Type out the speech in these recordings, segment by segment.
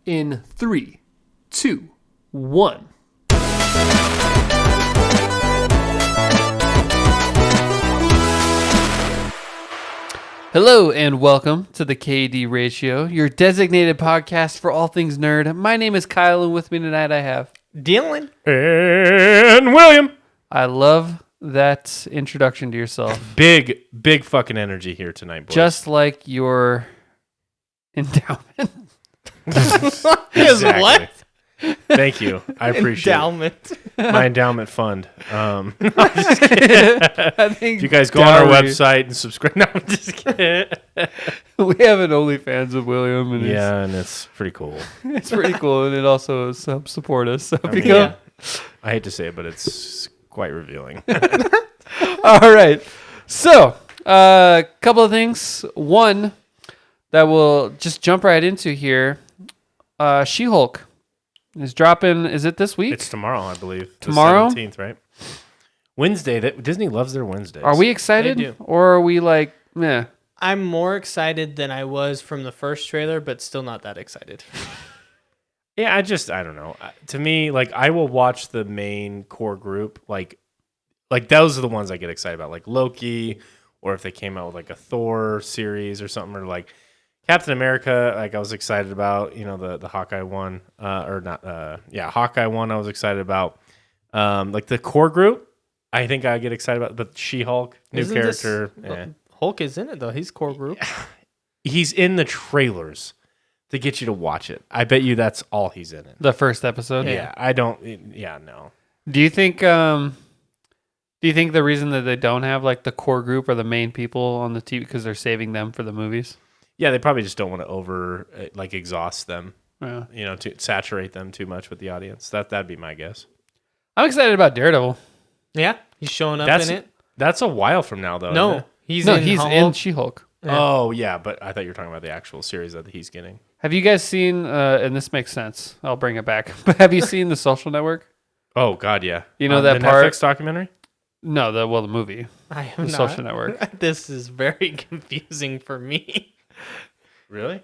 in 3, 2, 1. Hello and welcome to the KD Ratio, your designated podcast for all things nerd. My name is Kyle, and with me tonight I have Dylan and William. I love that introduction to yourself. Big fucking energy here tonight, boys. Just like your endowment. Exactly. What? Thank you. I appreciate Endowment. my endowment fund. I think If you guys go on our website and subscribe. No, I'm just kidding. We have an OnlyFans of William, and Yeah, and it's pretty cool. it's pretty cool, and it also helps support us. So if you mean, go, yeah. I hate to say it, but it's quite revealing. all right. So, a couple of things. One that we'll just jump right into here. She-Hulk is dropping. Is it this week? It's tomorrow, I believe. Tomorrow? The 17th, right? Wednesday. Disney loves their Wednesdays. Are we They excited, do. or are we like, meh? I'm more excited than I was from the first trailer, but still not that excited. Yeah, I don't know. To me, like, I will watch the main core group. Like those are the ones I get excited about. Like Loki, or if they came out with like a Thor series or something, or like Captain America. Like I was excited about, the Hawkeye one, Hawkeye one. I was excited about. Like the core group, I think I get excited about. But She-Hulk, new Isn't character. Hulk is in it though. He's core group. He's in the trailers to get you to watch it. I bet you that's all he's in it. The first episode. Yeah, I don't. Yeah, no. Do you think? Do you think the reason that they don't have like the core group or the main people on the TV because they're saving them for the movies? Yeah, they probably just don't want to exhaust them. Yeah. To saturate them too much with the audience. That'd be my guess. I'm excited about Daredevil. Yeah, he's showing up in it. That's a while from now, though. No, isn't it? he's he's in Hulk. She-Hulk. Yeah. Oh, yeah, but I thought you were talking about the actual series that he's getting. Have you guys seen? And this makes sense. I'll bring it back. But have you seen The Social Network? Oh God, yeah. You know that part? Netflix documentary? No, the movie. I have The not. Social Network. This is very confusing for me. Really?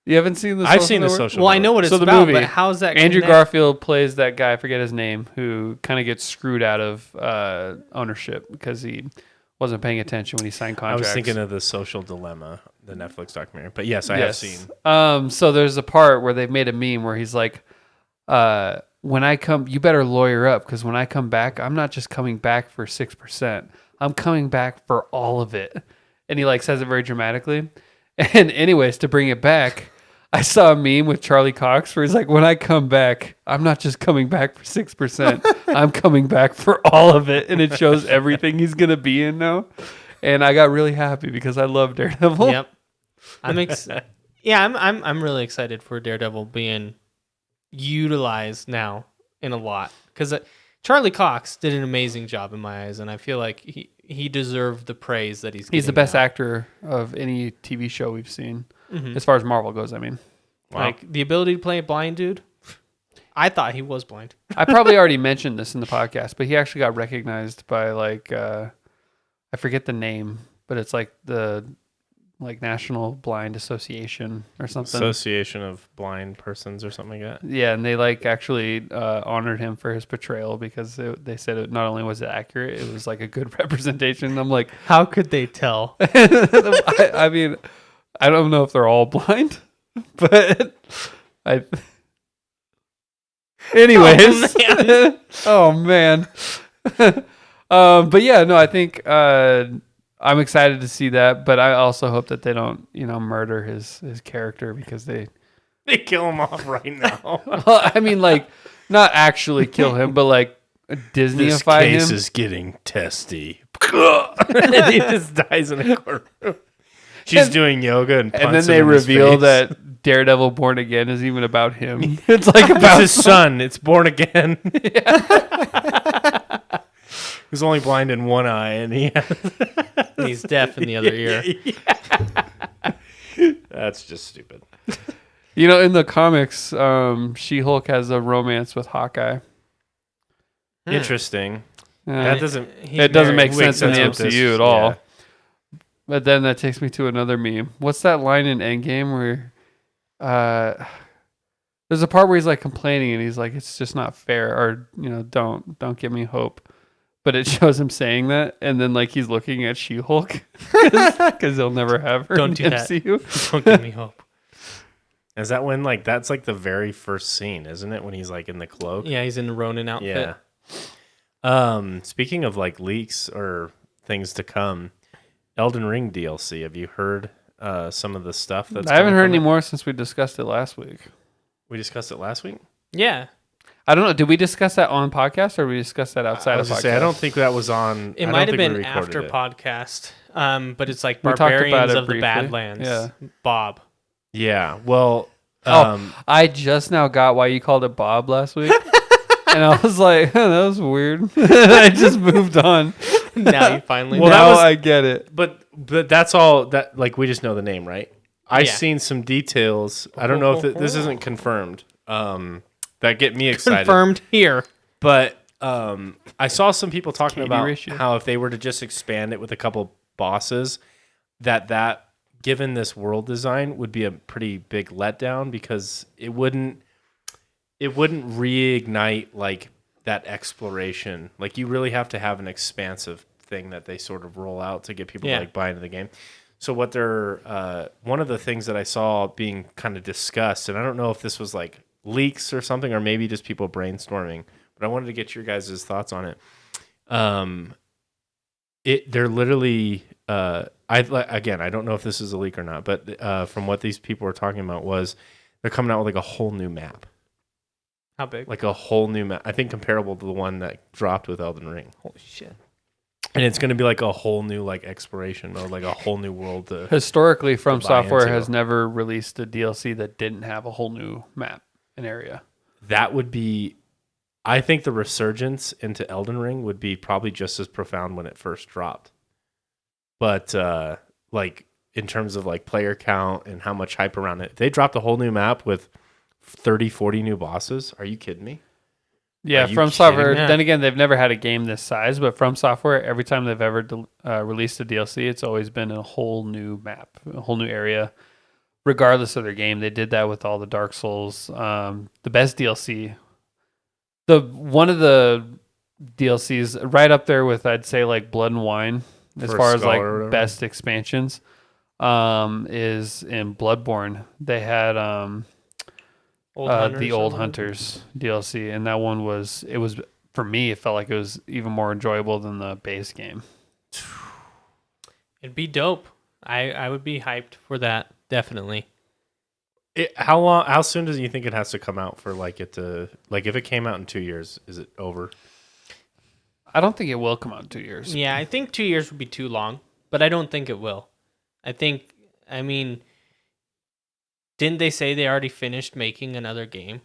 You haven't seen the? I've Social seen the Network? Social. Well, I know what it's So the about, movie, but how's that? Andrew connect? Garfield plays that guy. I forget his name, who kind of gets screwed out of ownership because he wasn't paying attention when he signed I contracts. was thinking of The Social Dilemma, the Netflix documentary. But yes, I have seen. So there's a part where they've made a meme where he's like, "When I come, you better lawyer up because when I come back, I'm not just coming back for 6%. I'm coming back for all of it." And he like says it very dramatically. And anyways, to bring it back, I saw a meme with Charlie Cox where he's like, "When I come back, I'm not just coming back for 6%. I'm coming back for all of it." And it shows everything he's gonna be in now. And I got really happy because I love Daredevil. Yep. I'm really excited for Daredevil being utilized now in a lot because Charlie Cox did an amazing job in my eyes, and I feel like he deserved the praise that he's. He's the getting best now. actor of any TV show we've seen, as far as Marvel goes. I mean, Wow. Like the ability to play a blind dude. I thought he was blind. I probably already mentioned this in the podcast, but he actually got recognized by I forget the name, but it's like the National Blind Association or something. Association of Blind Persons or something like that. Yeah, and they actually honored him for his portrayal because they said it not only was it accurate, it was like a good representation. I'm like, How could they tell? I mean, I don't know if they're all blind, but anyways, oh man. But yeah, no, I think I'm excited to see that, but I also hope that they don't, murder his character because they kill him off right now. well, I mean, not actually kill him, but Disneyify him. This case is getting testy. And he just dies in a courtroom. She's doing yoga and punts And then him they in his reveal face. that Daredevil Born Again is even about him. It's like It's about his son. It's born again. He's only blind in one eye, and He's deaf in the other ear. That's just stupid. in the comics, She-Hulk has a romance with Hawkeye. Interesting. It That doesn't married. make sense in the with this. MCU at all. Yeah. But then that takes me to another meme. What's that line in Endgame where There's a part where he's like complaining and he's like, "It's just not fair," or don't give me hope. But it shows him saying that, and then like he's looking at She-Hulk because he'll never have her. Don't in do that. MCU. Don't give me hope. Is that when like that's like the very first scene, isn't it? When he's like in the cloak. Yeah, he's in the Ronin outfit. Yeah. Speaking of like leaks or things to come, Elden Ring DLC. Have you heard some of the stuff that's? I haven't coming heard from any it? more since we discussed it last week. We discussed it last week. Yeah. I don't know. Did we discuss that on podcast or did we discuss that I outside was of gonna podcast? say I don't think that was on. It I might don't have think we been recorded after it. podcast. But it's like We talked about Barbarians it of the briefly. Badlands. Yeah. Bob. Yeah. Well. I just now got why you called it Bob last week. And I was like, that was weird. I just moved on. Now you finally Well, know. that Now was- I get it. But that's all that like we just know the name, right? I've Yeah. seen some details. I don't know if this isn't confirmed. That get me excited. Confirmed here. But I saw some people talking KD about ratio. how if they were to just expand it with a couple bosses, that given this world design would be a pretty big letdown because it wouldn't reignite like that exploration. Like you really have to have an expansive thing that they sort of roll out to get people to like buy into the game. So what they're one of the things that I saw being kind of discussed, and I don't know if this was like leaks or something, or maybe just people brainstorming, but I wanted to get your guys' thoughts on it. They're literally I don't know if this is a leak or not, but from what these people were talking about was they're coming out with like a whole new map. How big? Like a whole new map. I think comparable to the one that dropped with Elden Ring. Holy shit. And it's going to be like a whole new like exploration mode, like a whole new world to Historically, From buy Software into. has never released a DLC that didn't have a whole new map and area. that would be I think the resurgence into Elden Ring would be probably just as profound when it first dropped. But like in terms of like player count and how much hype around it, if they dropped a whole new map with 30, 40 new bosses. Are you kidding me? Yeah, Are you From kidding Software. me? Then again, they've never had a game this size, but From Software, every time they've ever released a DLC, it's always been a whole new map, a whole new area, regardless of their game. They did that with all the Dark Souls. The best DLC, one of the DLCs right up there with, I'd say, like Blood and Wine, as For far as Skull or whatever. like best expansions, is in Bloodborne. They had the Old Hunters DLC, and that one was for me. It felt like it was even more enjoyable than the base game. It'd be dope. I would be hyped for that, definitely. How soon does you think it has to come out for like it to like if it came out in 2 years, is it over? I don't think it will come out in 2 years. Yeah, I think 2 years would be too long, but I don't think it will. I mean, didn't they say they already finished making another game?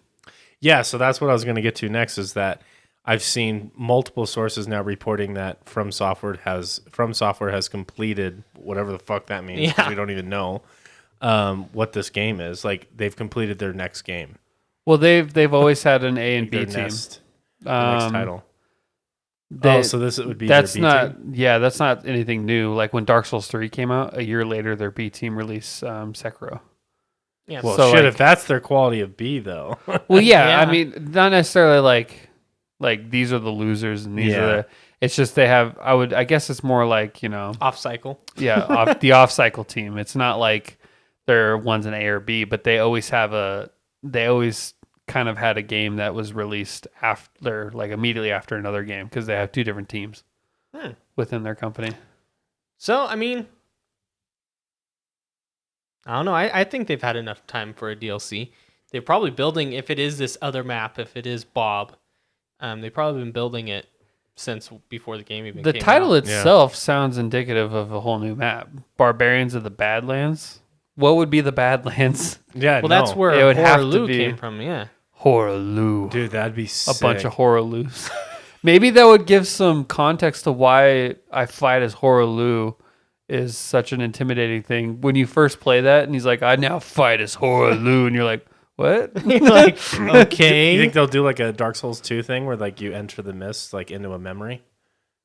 Yeah, so that's what I was going to get to next. Is that I've seen multiple sources now reporting that From Software has completed whatever the fuck that means. 'Cause Yeah. we don't even know what this game is. Like they've completed their next game, Well, they've always had an A and their B team. next title. They- So this would be that's their B not team? that's not anything new. Like when Dark Souls 3 came out, a year later, their B team released Sekiro. Yeah. Well, So, shit, like- if that's their quality of B though. Well, yeah, Yeah. I mean, not necessarily like these are the losers and these Yeah. are the. It's just they have. I guess it's more like Off cycle. the off cycle team. It's not like they're one's an A or B, but they always kind of had a game that was released after, like immediately after another game, because they have two different teams within their company. So, I mean, I don't know. I think they've had enough time for a DLC. They're probably building, if it is this other map, if it is Bob, they've probably been building it since before the game even The came title out. itself sounds indicative of a whole new map. Barbarians of the Badlands. What would be the Badlands? Yeah, Well, that's where It would have to Horaloo be- came from, yeah. Horaloo. dude, that'd be A sick. bunch of Horaloos. Maybe that would give some context to why I fight as Horaloo is such an intimidating thing. When you first play that and he's like, I now fight as Horaloo, and you're like, what? Like, okay. You think they'll do like a Dark Souls 2 thing where like you enter the mist like into a memory?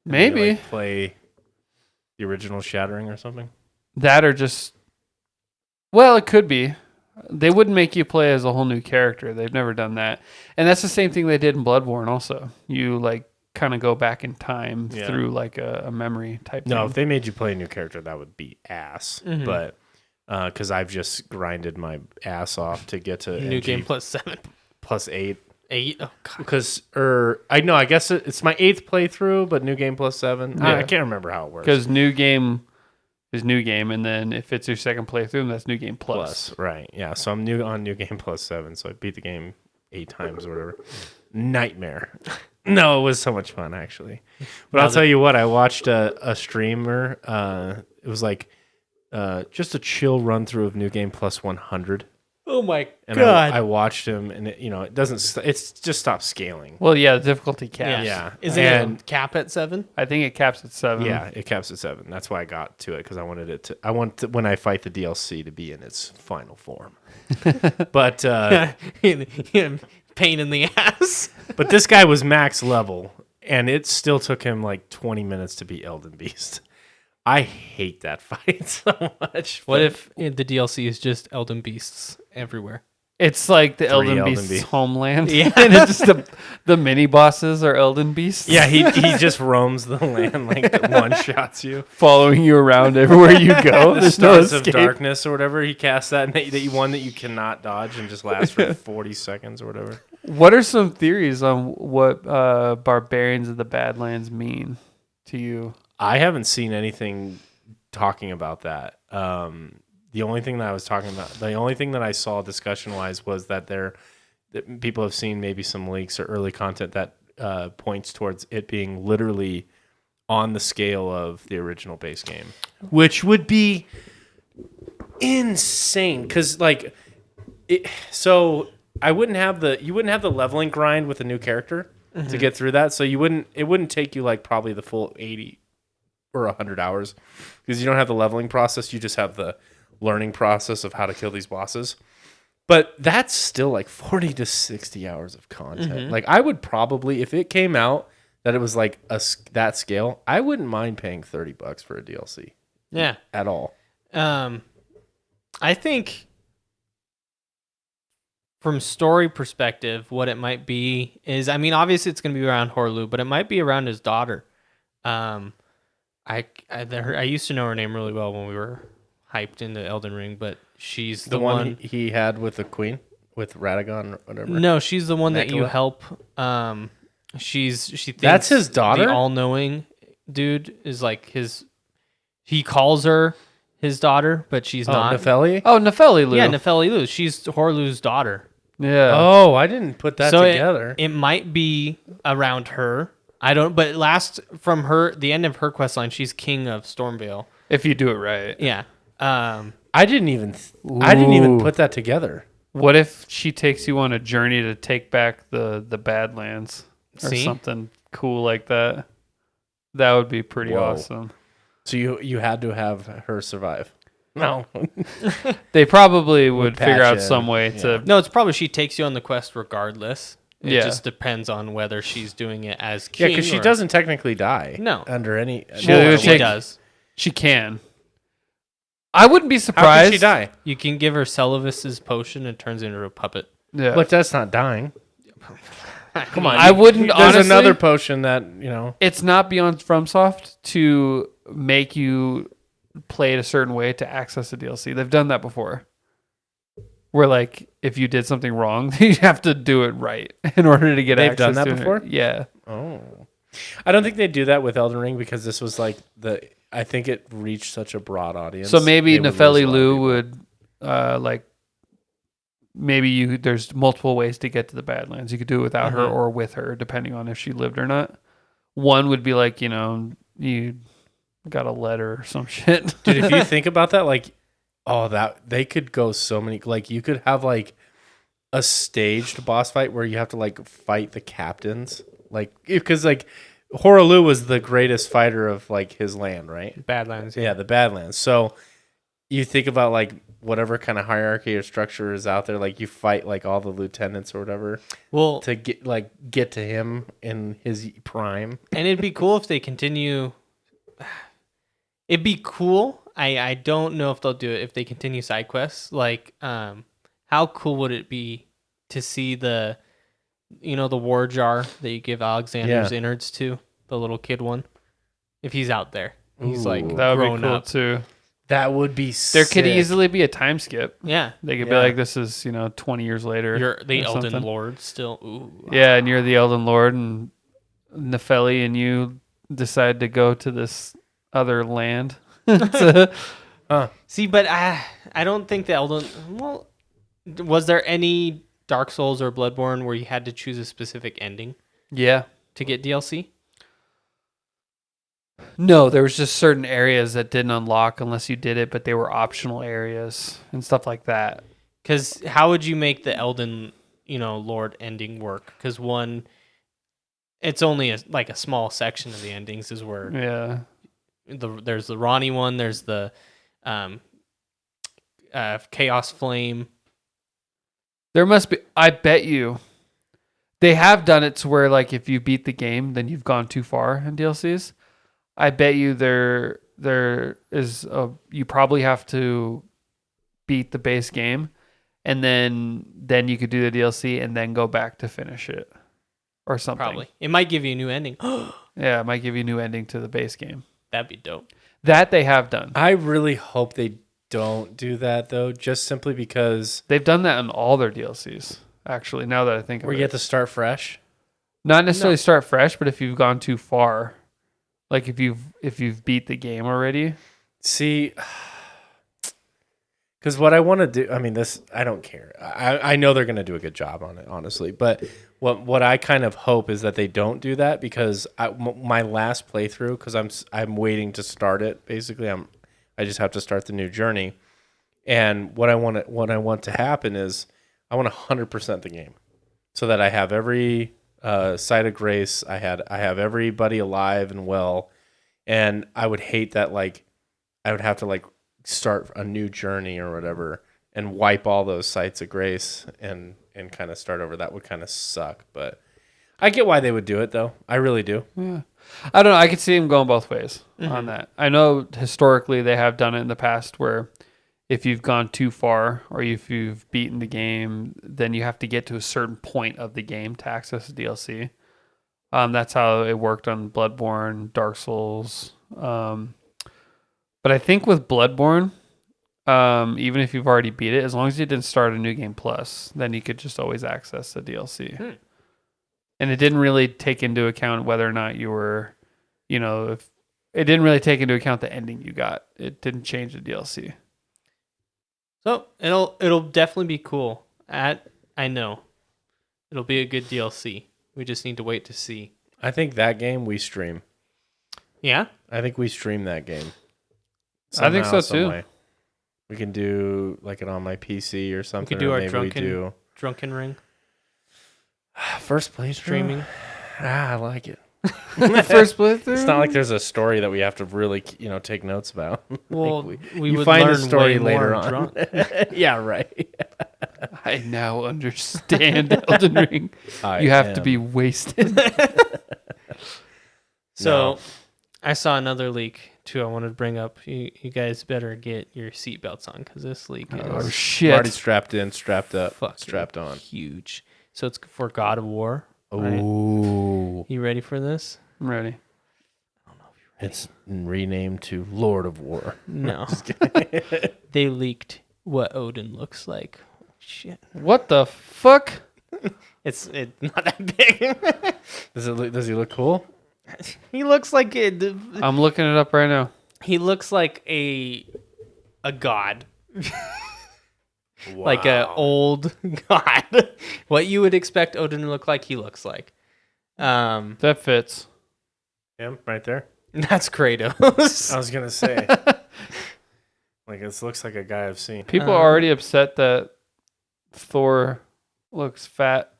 And you, Maybe. like, play the original Shattering or something. That or just, well, it could be. They wouldn't make you play as a whole new character. They've never done that. And that's the same thing they did in Bloodborne also. You like kind of go back in time through like a memory type No, thing. if they made you play a new character, that would be ass. Mhm. But because I've just grinded my ass off to get to New NG game +7. +8. 8? Oh, God. Because I guess it's my 8th playthrough, but new game +7. Yeah. I can't remember how it works. Because new game is new game, and then if it's your second playthrough, that's new game plus. Right, yeah. So I'm new on new game +7, so I beat the game 8 times or whatever. Nightmare. No, it was so much fun actually. But I'll tell you what, I watched a streamer. It was like just a chill run through of new game +100. Oh my And God. I watched him, and it doesn't. It's just stopped scaling. Well, yeah, the difficulty caps. Yeah. Is it And- a cap at 7? I think it caps at 7. Yeah, it caps at 7. That's why I got to it, because I wanted it to. I want to, when I fight the DLC to be in its final form. But Pain in the ass. but this guy was max level, and it still took him like 20 minutes to beat Elden Beast. I hate that fight so much. What if the DLC is just Elden Beasts everywhere? It's like the Elden Elden Beast's Beast. homeland. Yeah. And it's just the mini bosses are Elden Beasts. Yeah, he just roams the land, like one shots you. Following you around everywhere you go. The There's no Stars of escape. Darkness or whatever, he casts that, and that one that you cannot dodge and just lasts for 40 seconds or whatever. What are some theories on what Barbarians of the Badlands mean to you? I haven't seen anything talking about that. The only thing that I saw discussion-wise was that that people have seen maybe some leaks or early content that points towards it being literally on the scale of the original base game, which would be insane. Because you wouldn't have the leveling grind with a new character to get through that. So it wouldn't take you like probably the full 80 or 100 hours, because you don't have the leveling process. You just have the learning process of how to kill these bosses. But that's still like 40 to 60 hours of content. Like I would probably, if it came out that it was like that scale, I wouldn't mind paying $30 for a DLC. Yeah. At all. I think from story perspective, what it might be is, I mean, obviously it's going to be around Horlu, but it might be around his daughter. I used to know her name really well when we were hyped into Elden Ring, but she's the one he had with the queen, with Radagon or whatever. No, she's the one that you Nicola? help. She thinks That's his daughter? The all-knowing dude is like his. He calls her his daughter, but she's not. Nefeli? Oh, Nefeli Lu. Yeah, Nefeli Lu. She's Horlu's daughter. Yeah. Oh, I didn't put that So together. It might be around her. I don't. But the end of her quest line, she's king of Stormvale. If you do it right. Yeah. I didn't even put that together. What if she takes you on a journey to take back the Badlands or See? something cool like that? That would be pretty Whoa. awesome. So you had to have her survive. No. They probably would patch figure out in, some way yeah. to. No, it's probably she takes you on the quest regardless. It Yeah. just depends on whether she's doing it as Yeah, king. because she or- doesn't technically die. No. Under any. She- Well, would she take- does. She can. I wouldn't be How surprised. can she die? You can give her Celivis's potion and it turns into a puppet. Yeah. But that's not dying. Come on. I wouldn't. There's honestly, another potion that, It's not beyond FromSoft to make you play it a certain way to access the DLC. They've done that before. Where like if you did something wrong, you have to do it right in order to get They've access done that to it. before? Yeah. Oh. I don't think they do that with Elden Ring, because this was like I think it reached such a broad audience. So maybe They would lose Nefeli a lot of Lu people. would maybe there's multiple ways to get to the Badlands. You could do it without her or with her, depending on if she lived or not. One would be like, you got a letter or some shit. Dude, if you think about that, that they could go so many. Like you could have like a staged boss fight where you have to like fight the captains, because Horlu was the greatest fighter of like his land, right? Badlands. Yeah, the Badlands. So you think about like whatever kind of hierarchy or structure is out there, like you fight like all the lieutenants or whatever Well, to get to him in his prime. and it'd be cool if they continue. It'd be cool. I don't know if they'll do it if they continue side quests. how cool would it be to see the war jar that you give Alexander's innards to, the little kid one? If he's out there, he's like Ooh. That would grown be cool up. too. That would be There sick. could easily be a time skip. Yeah, They could be Yeah. like, this is 20 years later. you're the or Elden something. Lord still. Ooh. Yeah, and you're the Elden Lord, and Nefeli and you decide to go to this other land. See, but I don't think the Elden. Well, was there any Dark Souls or Bloodborne where you had to choose a specific ending Yeah. to get DLC? No, there was just certain areas that didn't unlock unless you did it, but they were optional areas and stuff like that. Because how would you make the Elden, Lord ending work? Because one, it's only a small section of the endings is where Yeah. there's the Ronnie one, there's the Chaos Flame. There must be, I bet you, they have done it to where, like, if you beat the game, then you've gone too far in DLCs. I bet you there is you probably have to beat the base game, and then you could do the DLC and then go back to finish it or something. Probably. It might give you a new ending. Yeah, it might give you a new ending to the base game. That'd be dope. That they have done. I really hope they don't do that though, just simply because They've done that in all their DLCs. Actually, now that I think of where it, you have to start fresh. not necessarily start fresh, but if you've gone too far, like if you've beat the game already. See, because what I want to do, I mean, this, I don't care. I know they're going to do a good job on it, honestly. But what I kind of hope is that they don't do that, because my last playthrough, because I'm waiting to start it. Basically, I just have to start the new journey. And what I want to happen is I want 100% the game, so that I have every site of grace. I have everybody alive and well, and I would hate that, like, I would have to, like, start a new journey or whatever and wipe all those sites of grace and kind of start over. That would kind of suck, but I get why they would do it though. I really do. Yeah. I don't know. I could see them going both ways on that. I know historically they have done it in the past where if you've gone too far or if you've beaten the game, then you have to get to a certain point of the game to access the DLC. That's how it worked on Bloodborne, Dark Souls. But I think with Bloodborne, even if you've already beat it, as long as you didn't start a new game plus, then you could just always access the DLC. And it didn't really take into account whether or not you were, if it didn't really take into account the ending you got. It didn't change the DLC. So it'll definitely be cool. I know it'll be a good DLC. We just need to wait to see. I think that game we stream. Yeah, I think we stream that game. I think so, some too. way. We can do like it on my PC or something. do or our maybe drunken ring first playthrough streaming. I like it. First playthrough? It's not like there's a story that we have to really, take notes about. Well, we you would find learn the story way later more on. drunk. Yeah, right. I now understand Elden Ring. You have to be wasted. So, No. I saw another leak too. I wanted to bring up. You guys better get your seatbelts on because this leak Oh, is shit. Already strapped in, strapped up, fucking strapped on. huge. So it's for God of War. Right? Ooh. You ready for this? I'm ready. It's renamed to Lord of War. No. They leaked what Odin looks like. Shit. What the fuck? It's not that big. Does he look cool? He looks like I'm looking it up right now. he looks like a god. Like a old god. What you would expect Odin to look like, he looks like. That fits. Him right there. That's Kratos. I was gonna say, like, this looks like a guy I've seen. People are already upset that Thor looks fat.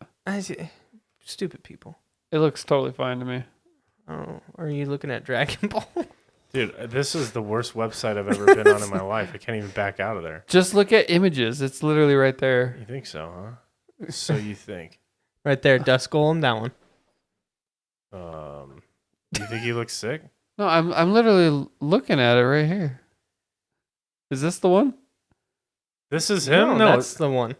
Stupid people. It looks totally fine to me. Oh, are you looking at Dragon Ball? Dude, this is the worst website I've ever been on in my life. I can't even back out of there. Just look at images. It's literally right there. You think so, huh? So you think? Right there, Dust Golem, that one. You think he looks sick? No, I'm literally looking at it right here. Is this the one? This is him? No, that's the one.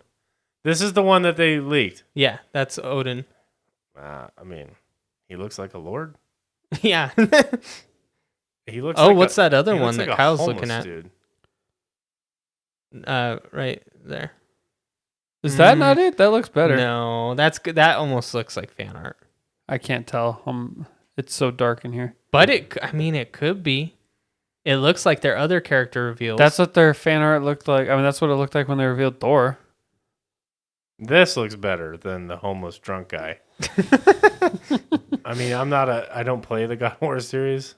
This is the one that they leaked. Yeah, that's Odin. I mean, he looks like a lord. Yeah. He looks. Oh, like what's that other he one looks that like a Kyle's homeless looking at? Dude. Right there. Is that not it? That looks better. No, that's good. That almost looks like fan art. I can't tell. It's so dark in here. But I mean, it could be. It looks like their other character reveals. That's what their fan art looked like. I mean, that's what it looked like when they revealed Thor. This looks better than the homeless drunk guy. I mean, I don't play the God of War series.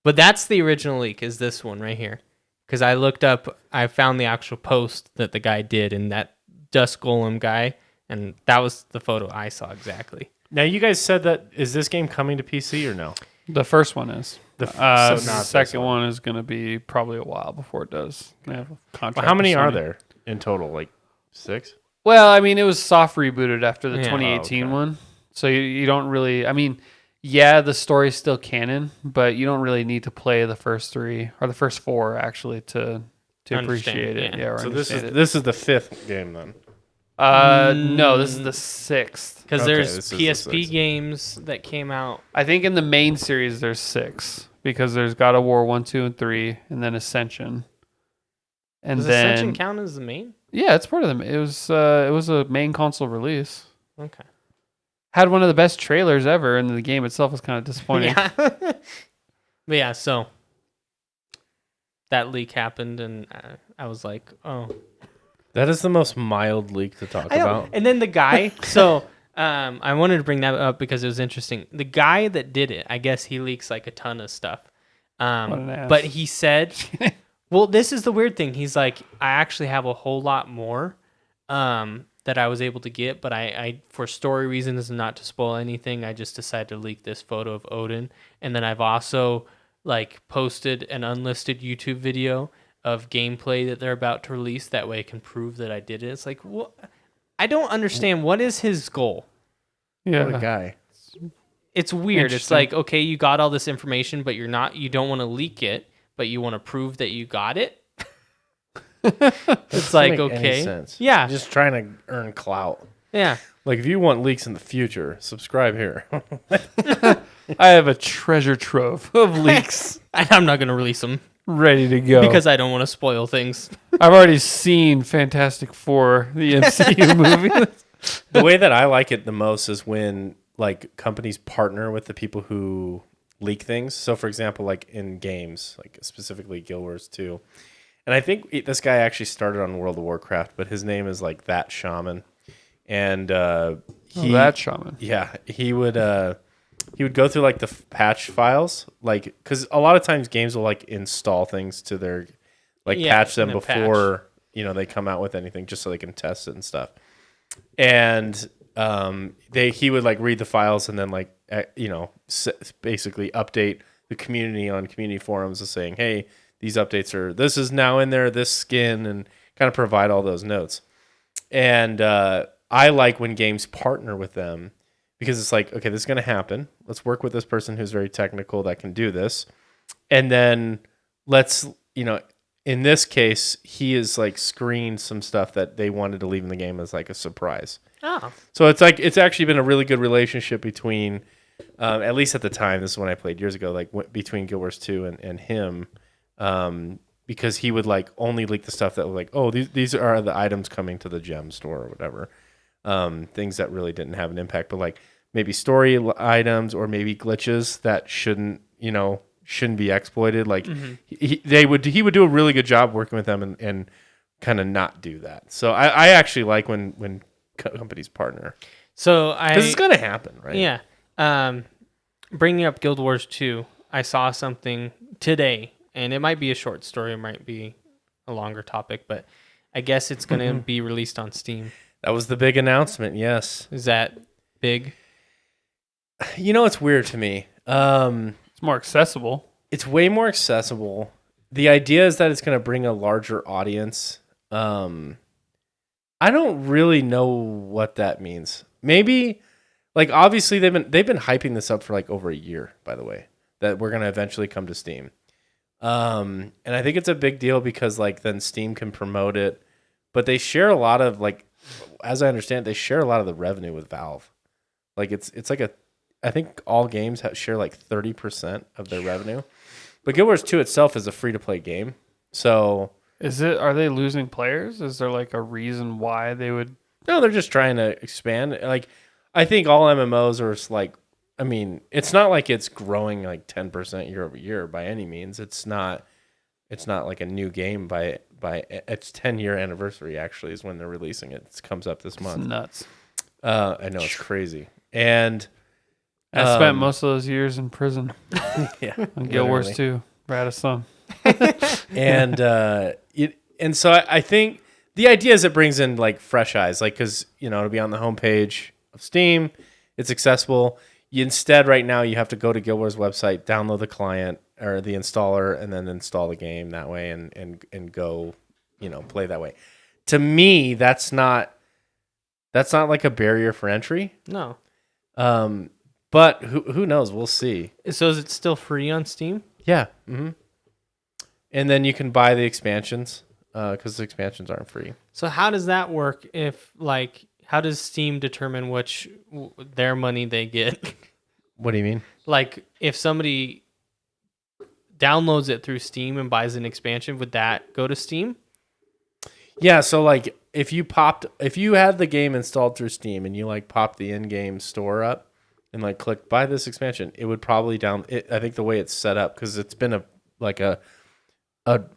But that's the original leak, is this one right here. Because I found the actual post that the guy did, and that Dust Golem guy, and that was the photo I saw exactly. Now, you guys said that, is this game coming to PC or no? The first one is. So The not second this one is going to be probably a while before it does. They have a contract Well, how many with are Sony. there in total? Like 6? Well, I mean, it was soft rebooted after the Yeah. 2018 Oh, okay. one. So you don't really, I mean, yeah, the story's still canon, but you don't really need to play the first 3 or the first 4 actually to Understand, appreciate it. yeah. Yeah, or So this understand is the 5th game then. No, this is the 6th. Because Okay, there's this is the PSP sixth. games that came out. I think in the main series there's 6 because there's God of War 1, 2, and 3, and then Ascension. And Does then Ascension count as the main? yeah, it's part of them. It was a main console release. Okay. Had one of the best trailers ever, and the game itself was kind of disappointing. Yeah. But yeah, so that leak happened, and I was like, oh. That is the most mild leak to talk I know. about. And then the guy, so I wanted to bring that up because it was interesting. The guy that did it, I guess he leaks like a ton of stuff. What an ass. But he said, well, this is the weird thing. He's like, I actually have a whole lot more that I was able to get, but I for story reasons and not to spoil anything, I just decided to leak this photo of Odin. And then I've also like posted an unlisted YouTube video of gameplay that they're about to release. That way I can prove that I did it. It's like, what? I don't understand. What is his goal? Yeah. What a guy. It's weird. It's Interesting. like, okay, you got all this information, but you don't want to leak it, but you want to prove that you got it. It's like, Doesn't make any okay. sense. Yeah. Just trying to earn clout. Yeah. Like, if you want leaks in the future, subscribe here. I have a treasure trove of leaks I'm not going to release them ready to go. because I don't want to spoil things. I've already seen Fantastic Four, the MCU movie. The way that I like it the most is when, like, companies partner with the people who leak things. So, for example, like in games, like specifically Guild Wars 2. And I think this guy actually started on World of Warcraft, but his name is like That Shaman. And That shaman. yeah, he would go through like the patch files, like, because a lot of times games will like install things to their, like, Yeah, patch them in a before they come out with anything, just so they can test it and stuff. And he would like read the files and then like basically update the community on community forums, saying, hey, these updates this is now in there, this skin, and kind of provide all those notes. And I like when games partner with them, because it's like, okay, this is going to happen. Let's work with this person who's very technical that can do this. And then let's, in this case, he is like screened some stuff that they wanted to leave in the game as like a surprise. Oh. So it's like, it's actually been a really good relationship between, at least at the time, this is when I played years ago, like between Guild Wars 2 and him. Because he would like only leak the stuff that was like, oh, these are the items coming to the gem store or whatever. Things that really didn't have an impact, but like maybe story items or maybe glitches that shouldn't be exploited. Like he would do a really good job working with them and kind of not do that. So I actually like when companies partner. So Because it's going to happen, right? Yeah. Bringing up Guild Wars 2, I saw something today, and it might be a short story, it might be a longer topic, but I guess it's going to be released on Steam. That was the big announcement, yes. Is that big? It's weird to me. It's more accessible. It's way more accessible. The idea is that it's going to bring a larger audience. I don't really know what that means. Maybe, like, obviously they've been hyping this up for like over a year, by the way, that we're going to eventually come to Steam. And I think it's a big deal because like then Steam can promote it, but they share a lot of like as I understand, they share a lot of the revenue with Valve. Like it's like I think all games share like 30% of their revenue. But Guild Wars 2 itself is a free to play game, so Are they losing players? Is there like a reason why they would? no, they're just trying to expand. Like I think all MMOs are like, I mean, it's not like it's growing like 10% year over year by any means. It's not like a new game by its 10-year anniversary actually is when they're releasing it. It comes up this It's month. nuts. I know it's crazy. And I spent most of those years in prison yeah, on Guild Wars 2. Rad a song. and and so I think the idea is it brings in like fresh eyes, like because it'll be on the homepage of Steam, it's accessible. Instead, right now you have to go to Guild Wars website, download the client or the installer, and then install the game that way, and go, play that way. To me, that's not like a barrier for entry. No. But who knows? We'll see. So is it still free on Steam? Yeah. Mm-hmm. And then you can buy the expansions because the expansions aren't free. So how does that work? How does Steam determine their money they get? What do you mean? Like, if somebody downloads it through Steam and buys an expansion, would that go to Steam? Yeah. So like, if you had the game installed through Steam and you like popped the in-game store up and like clicked buy this expansion, it would probably I think the way it's set up, because it's been a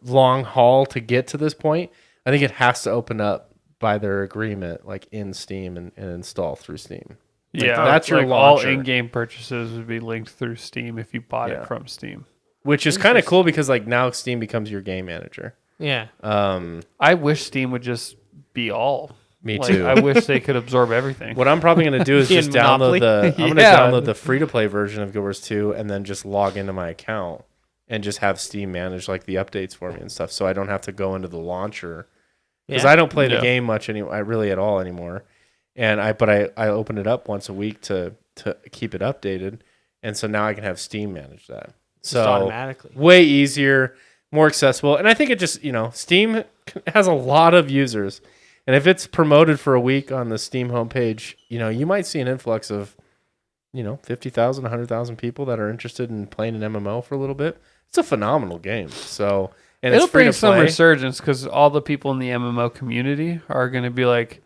long haul to get to this point. I think it has to open up by their agreement, like in Steam and install through Steam. Yeah, that's your like all launcher. in-game purchases would be linked through Steam if you bought Yeah. it from Steam. Which is kind of cool because like now Steam becomes your game manager. Yeah. I wish Steam would just be all. Me Like, too. I wish they could absorb everything. What I'm probably going to do is Be in just download Monopoly. I'm going to Yeah. download the free to play version of Guild Wars 2 and then just log into my account and just have Steam manage like the updates for me and stuff, so I don't have to go into the launcher, because I don't play the Yeah. game much anymore, really at all anymore. And I open it up once a week to keep it updated, and so now I can have Steam manage that. Just So automatically. way easier, more accessible, and I think it just Steam has a lot of users, and if it's promoted for a week on the Steam homepage, you might see an influx of 50,000, 100,000 people that are interested in playing an MMO for a little bit. It's a phenomenal game. So, and It'll it's free bring to some play. resurgence because all the people in the MMO community are going to be like,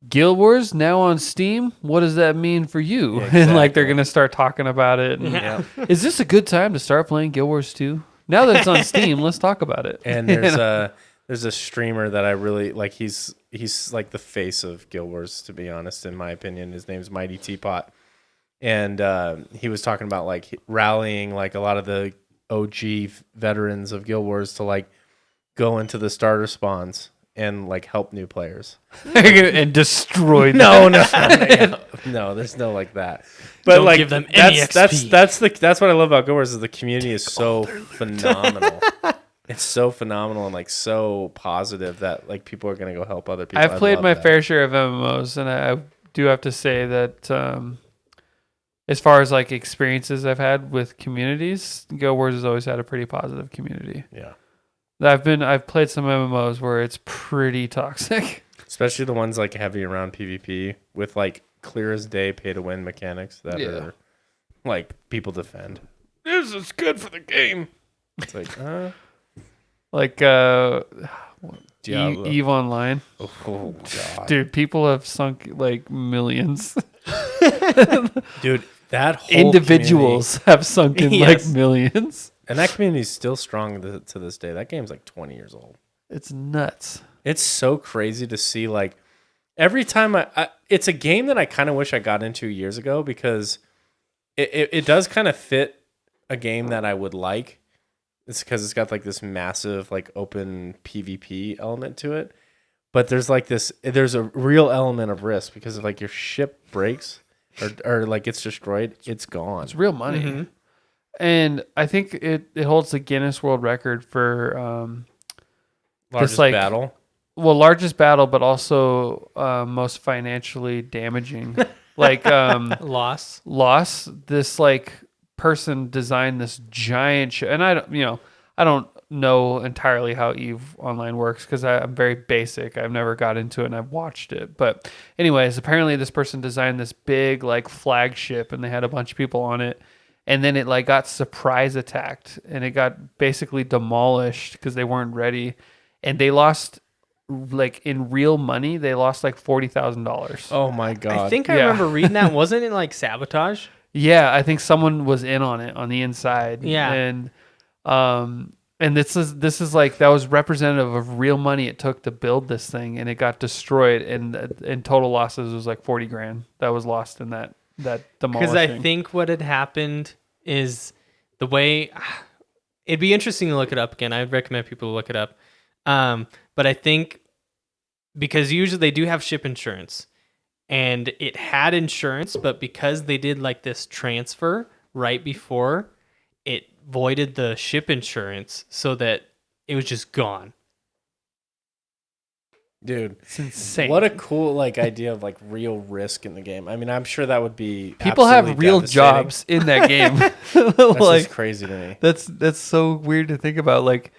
Guild Wars now on Steam? What does that mean for you? Yeah, And like they're exactly. going to start talking about it. And, Yeah. Is this a good time to start playing Guild Wars 2? Now that it's on Steam, let's talk about it. And there's a streamer that I really like. He's like the face of Guild Wars, to be honest, in my opinion. His name's Mighty Teapot, and he was talking about like rallying like a lot of the OG veterans of Guild Wars to like go into the starter spawns and like help new players. And destroy them. No, there's no like that. But Don't like give them any XP. that's what I love about Guild Wars is the community is so phenomenal. It's so phenomenal and like so positive that like people are gonna go help other people. I've I played love my that. fair share of MMOs, and I do have to say that as far as like experiences I've had with communities, Guild Wars has always had a pretty positive community. Yeah, I've played some MMOs where it's pretty toxic. especially the ones like heavy around PvP with like clear as day pay to win mechanics that Yeah. are like people defend. This is good for the game. It's like Like Diablo. EVE Online. Oh god, Dude, people have sunk like millions. dude, that whole Individuals have sunk in Yes. like millions. and that community is still strong to this day. That game's like 20 years old. It's nuts. It's so crazy to see. Like every time it's a game that I kind of wish I got into years ago, because it does kind of fit a game that I would like. It's because it's got like this massive like open PvP element to it, but there's a real element of risk, because if like your ship breaks or like gets destroyed, it's gone. It's real money. Mm-hmm. And I think it holds the Guinness World Record for Largest like- battle. largest battle, but also most financially damaging. Like Loss. loss. This like person designed this giant ship, and I don't know entirely how EVE Online works because I'm very basic. I've never got into it and I've watched it. But anyways, apparently this person designed this big like flagship and they had a bunch of people on it. And then it like got surprise attacked and it got basically demolished because they weren't ready. And they lost like in real money, they lost like $40,000. Oh my god! I think I Yeah. remember reading that. Wasn't it like sabotage? Yeah, I think someone was in on it on the inside. Yeah. And this is like that was representative of real money it took to build this thing, and it got destroyed. And total losses was like 40 grand that was lost in that demolishing. Because I think what had happened is the way it'd be interesting to look it up again. I'd recommend people to look it up. But I think because usually they do have ship insurance, and it had insurance, but because they did like this transfer right before, it voided the ship insurance so that it was just gone. Dude, it's insane. what a cool like idea of like real risk in the game. I mean, I'm sure that would be People have absolutely real devastating. jobs in that game. That's like just crazy to me. that's so weird to think about. Like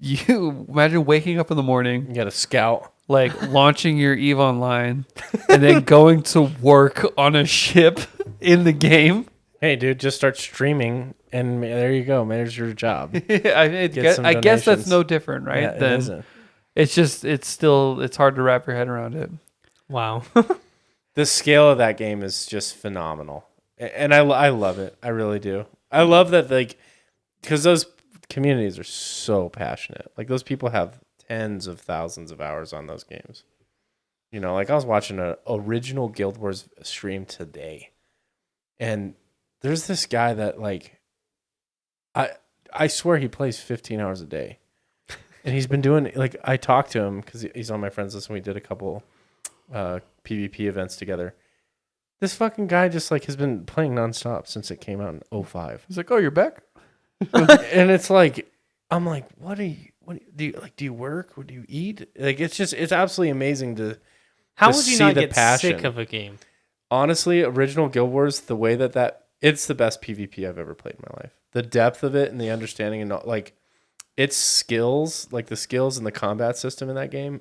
you imagine waking up in the morning, You got a scout. like launching your EVE Online, and then going to work on a ship in the game. Hey, dude, just start streaming, and there you go. There's your job. I guess some that's donations. no different, right? Yeah, it Then isn't. it's hard to wrap your head around it. Wow. The scale of that game is just phenomenal, and I love it. I really do. I love that, like, because those communities are so passionate. Like, those people have tens of thousands of hours on those games. You know, like I was watching an original Guild Wars stream today, and there's this guy that like, I swear he plays 15 hours a day, and he's been doing like I talked to him because he's on my friends list and we did a couple PvP events together. This fucking guy just like has been playing nonstop since it came out in 2005. He's like, "Oh, you're back." And it's like, I'm like, what do you work? What do you eat? Like, it's absolutely amazing to How to would you see not the get passion. sick of a game? Honestly, original Guild Wars, the way that it's the best PvP I've ever played in my life. The depth of it and the understanding and like its skills, like the skills and the combat system in that game,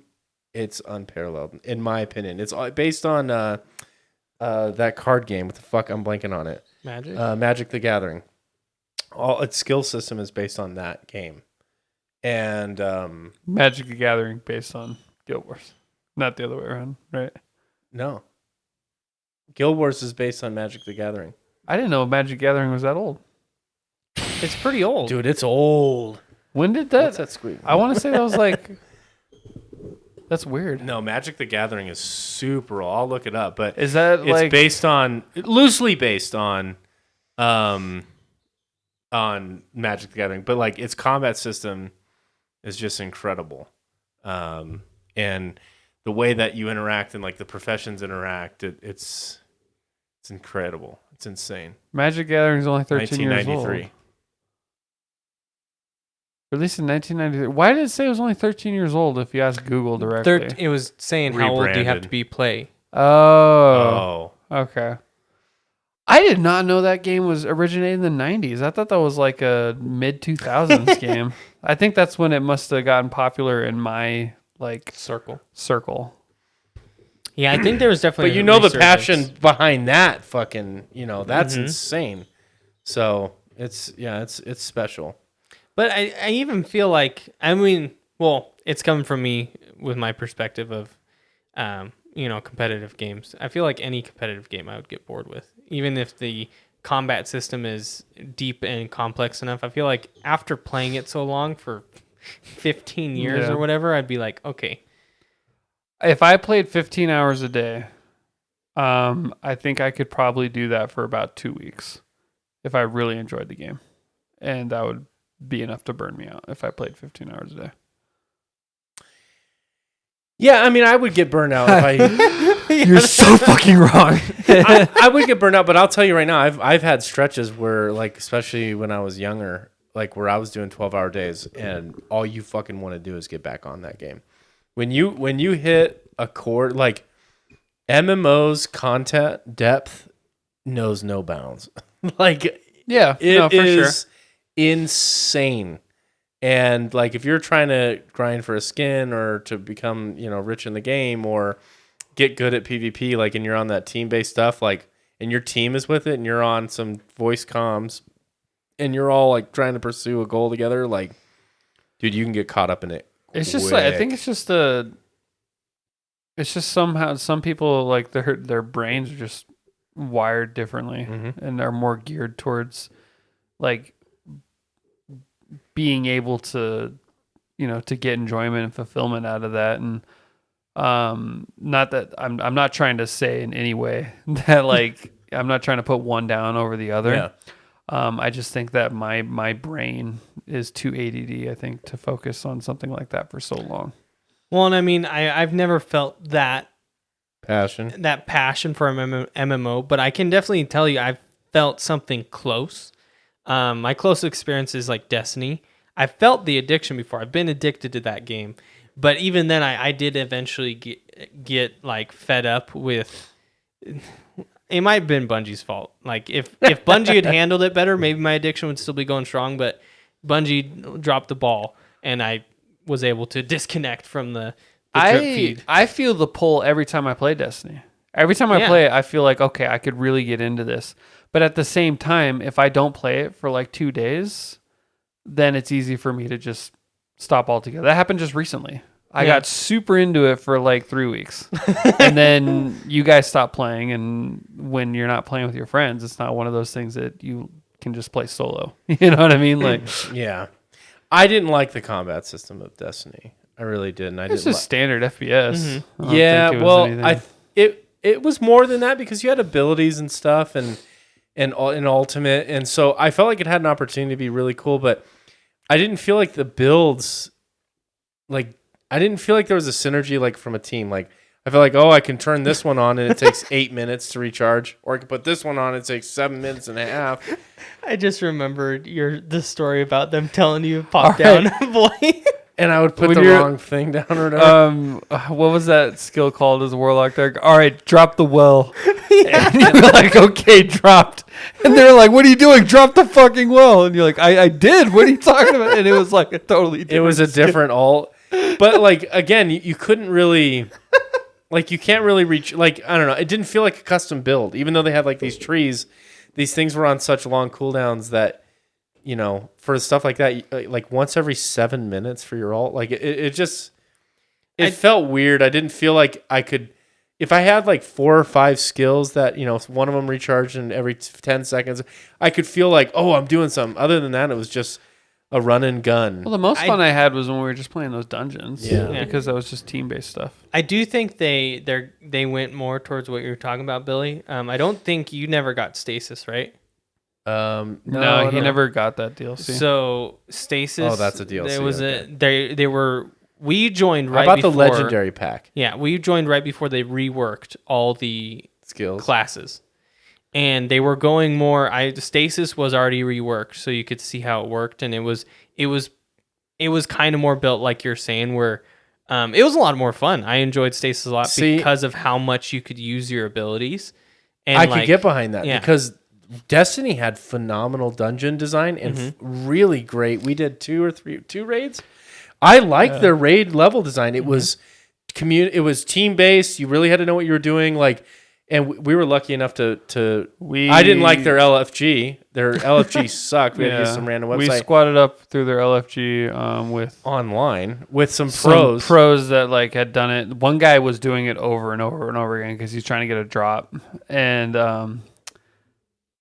it's unparalleled in my opinion. It's based on that card game. What the fuck? I'm blanking on it. Magic the Gathering. All its skill system is based on that game. And Magic the Gathering based on Guild Wars, not the other way around, right? no. Guild Wars is based on Magic the Gathering. I didn't know Magic the Gathering was that old. It's pretty old. Dude, it's old. When did What's that? that squeak? I want to say that was like. That's weird. No, Magic the Gathering is super old. I'll look it up, but Is that it's like loosely based on Magic the Gathering, but like its combat system is just incredible. And the way that you interact and like the professions interact, it's incredible. It's insane. Magic the Gathering is only 13 years old? 1993. Released in 1993. Why did it say it was only 13 years old if you ask Google directly? It was saying how old do you have Rebranded. to be play. Oh, okay. I did not know that game was originated in the 90s. I thought that was like a mid 2000s game. I think that's when it must have gotten popular in my like circle. Yeah, I think there was definitely. But you a know the resurgence. passion behind that fucking, that's Mhm. insane. So it's special. But I even feel like, it's coming from me with my perspective of, competitive games. I feel like any competitive game I would get bored with, even if the combat system is deep and complex enough. I feel like after playing it so long for 15 years or whatever, I'd be like, okay. If I played 15 hours a day, I think I could probably do that for about 2 weeks if I really enjoyed the game. And that would be enough to burn me out if I played 15 hours a day. Yeah, I mean, I would get burned out if I. You're so fucking wrong. I would get burned out, but I'll tell you right now, I've had stretches where, like, especially when I was younger, like where I was doing 12-hour days, and all you fucking want to do is get back on that game. When you hit a chord, like MMO's content depth knows no bounds. Like, Yeah, it no, for is sure. insane. And like if you're trying to grind for a skin or to become, rich in the game or get good at PvP, like, and you're on that team-based stuff, like, and your team is with it and you're on some voice comms and you're all like trying to pursue a goal together, like, dude, you can get caught up in it. It's just like, I think it's just somehow some people like their brains are just wired differently and are more geared towards like being able to to get enjoyment and fulfillment out of that. And not that I'm not trying to say in any way that like I'm not trying to put one down over the other. Yeah. I just think that my brain is too ADD, I think, to focus on something like that for so long. Well, and I mean, I've never felt that passion for MMO, but I can definitely tell you I've felt something close. My close experience is like Destiny. I felt the addiction before. I've been addicted to that game. But even then, I did eventually get like fed up with. It might have been Bungie's fault. Like if Bungie had handled it better, maybe my addiction would still be going strong. But Bungie dropped the ball, and I was able to disconnect from the drip feed. I feel the pull every time I play Destiny. Every time I play it, I feel like, okay, I could really get into this. But at the same time, if I don't play it for like 2 days, then it's easy for me to just stop altogether. That happened just recently. I got super into it for like 3 weeks. And then you guys stop playing. And when you're not playing with your friends, it's not one of those things that you can just play solo. You know what I mean? Like, yeah. I didn't like the combat system of Destiny. I really didn't. It's just standard FPS. Yeah, well, it was more than that because you had abilities and stuff and Ultimate. And so I felt like it had an opportunity to be really cool, but I didn't feel like the builds, like, I didn't feel like there was a synergy like from a team. Like I feel like, I can turn this one on and it takes 8 minutes to recharge, or I can put this one on and it takes 7 minutes and a half. I just remembered the story about them telling you pop down, boy. And I would put the wrong thing down or whatever. What was that skill called as a warlock there? All right, drop the well. And you're like, okay, dropped. And they're like, what are you doing? Drop the fucking well. And you're like, I did. What are you talking about? And it was like a totally different It was a different alt. But like, again, you couldn't really, like, you can't really reach, like, I don't know. It didn't feel like a custom build. Even though they had like these trees, these things were on such long cooldowns that, for stuff like that, like once every 7 minutes for your alt, like it felt weird. I didn't feel like I could, if I had like 4 or 5 skills that, one of them recharged in every 10 seconds, I could feel like, I'm doing something. Other than that, it was just a run and gun. Well, the most fun I had was when we were just playing those dungeons. Yeah. Because that was just team-based stuff. I do think they went more towards what you were talking about, Billy. I don't think you never got stasis, right? No, he never got that DLC. So stasis. Oh, that's a DLC. There was they were. We joined right. How about before, the legendary pack? Yeah, we joined right before they reworked all the skills classes, and they were going more. Stasis was already reworked, so you could see how it worked, and it was kind of more built like you're saying, where it was a lot more fun. I enjoyed stasis a lot because of how much you could use your abilities. And I could get behind that because Destiny had phenomenal dungeon design and really great. We did 2 raids. I liked their raid level design. It was it was team based. You really had to know what you were doing. Like, and we were lucky enough I didn't like their LFG. Their LFG sucked. We had to use some random website. We squatted up through their LFG with online with some pros that like had done it. One guy was doing it over and over and over again because he's trying to get a drop. And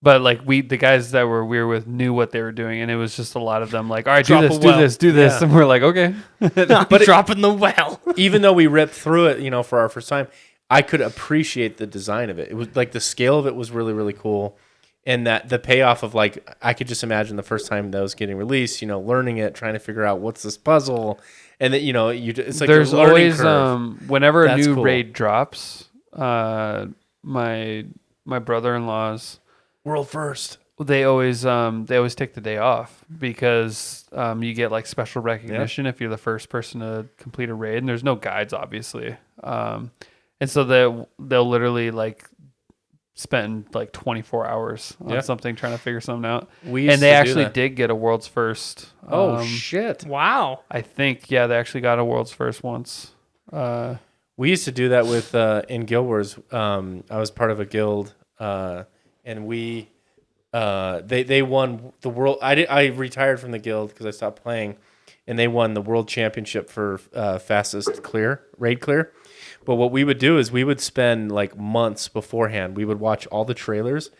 but like the guys that we were with knew what they were doing, and it was just a lot of them like, all right, do this, Yeah. and we're like, okay. But dropping the well. Even though we ripped through it, for our first time, I could appreciate the design of it. It was like the scale of it was really, really cool. And that the payoff of like, I could just imagine the first time that was getting released, learning it, trying to figure out what's this puzzle. And that, it's like there's a learning always, curve. whenever That's a new cool. raid drops, my brother-in-law's World first. they always take the day off because you get like special recognition if you're the first person to complete a raid, and there's no guides obviously. And so they'll literally like spent like 24 hours on something trying to figure something out. We And they actually did get a world's first. Shit. Wow. I think, yeah, they actually got a world's first once. We used to do that with in Guild Wars. I was part of a guild, and we they won the world. I retired from the guild because I stopped playing, and they won the world championship for fastest raid clear. But what we would do is we would spend like months beforehand. We would watch all the trailers,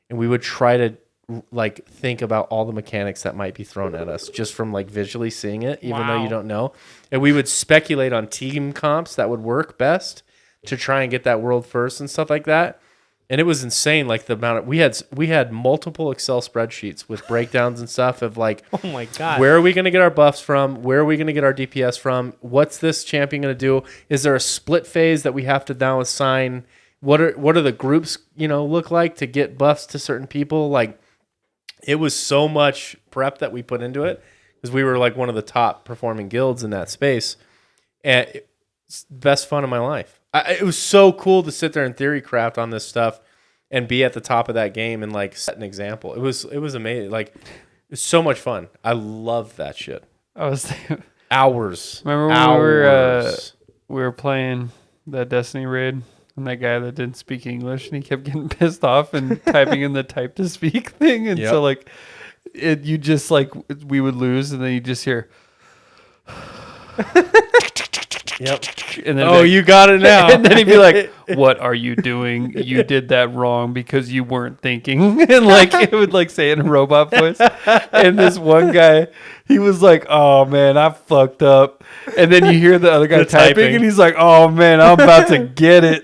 and we would try to like think about all the mechanics that might be thrown at us just from like visually seeing it, even though you don't know. And we would speculate on team comps that would work best to try and get that world first and stuff like that. And it was insane, like the amount of we had multiple Excel spreadsheets with breakdowns and stuff of like, Oh my god. where are we going to get our buffs from? Where are we going to get our DPS from? What's this champion going to do? Is there a split phase that we have to now assign? What are the groups look like to get buffs to certain people? Like, it was so much prep that we put into it because we were like one of the top performing guilds in that space, and it's the best fun of my life. It was so cool to sit there and theory craft on this stuff and be at the top of that game and like set an example. It was amazing. Like, it's so much fun. I love that shit. I was Hours. Remember when we were playing that Destiny raid and that guy that didn't speak English and he kept getting pissed off and typing in the type to speak thing, and so like you just like we would lose and then you just hear Yep. and then you got it now. and then he'd be like, "What are you doing? You did that wrong because you weren't thinking." And like it would like say it in a robot voice. And this one guy, he was like, "Oh man, I fucked up." And then you hear the other guy The typing, typing. and he's like, "Oh man, I'm about to get it."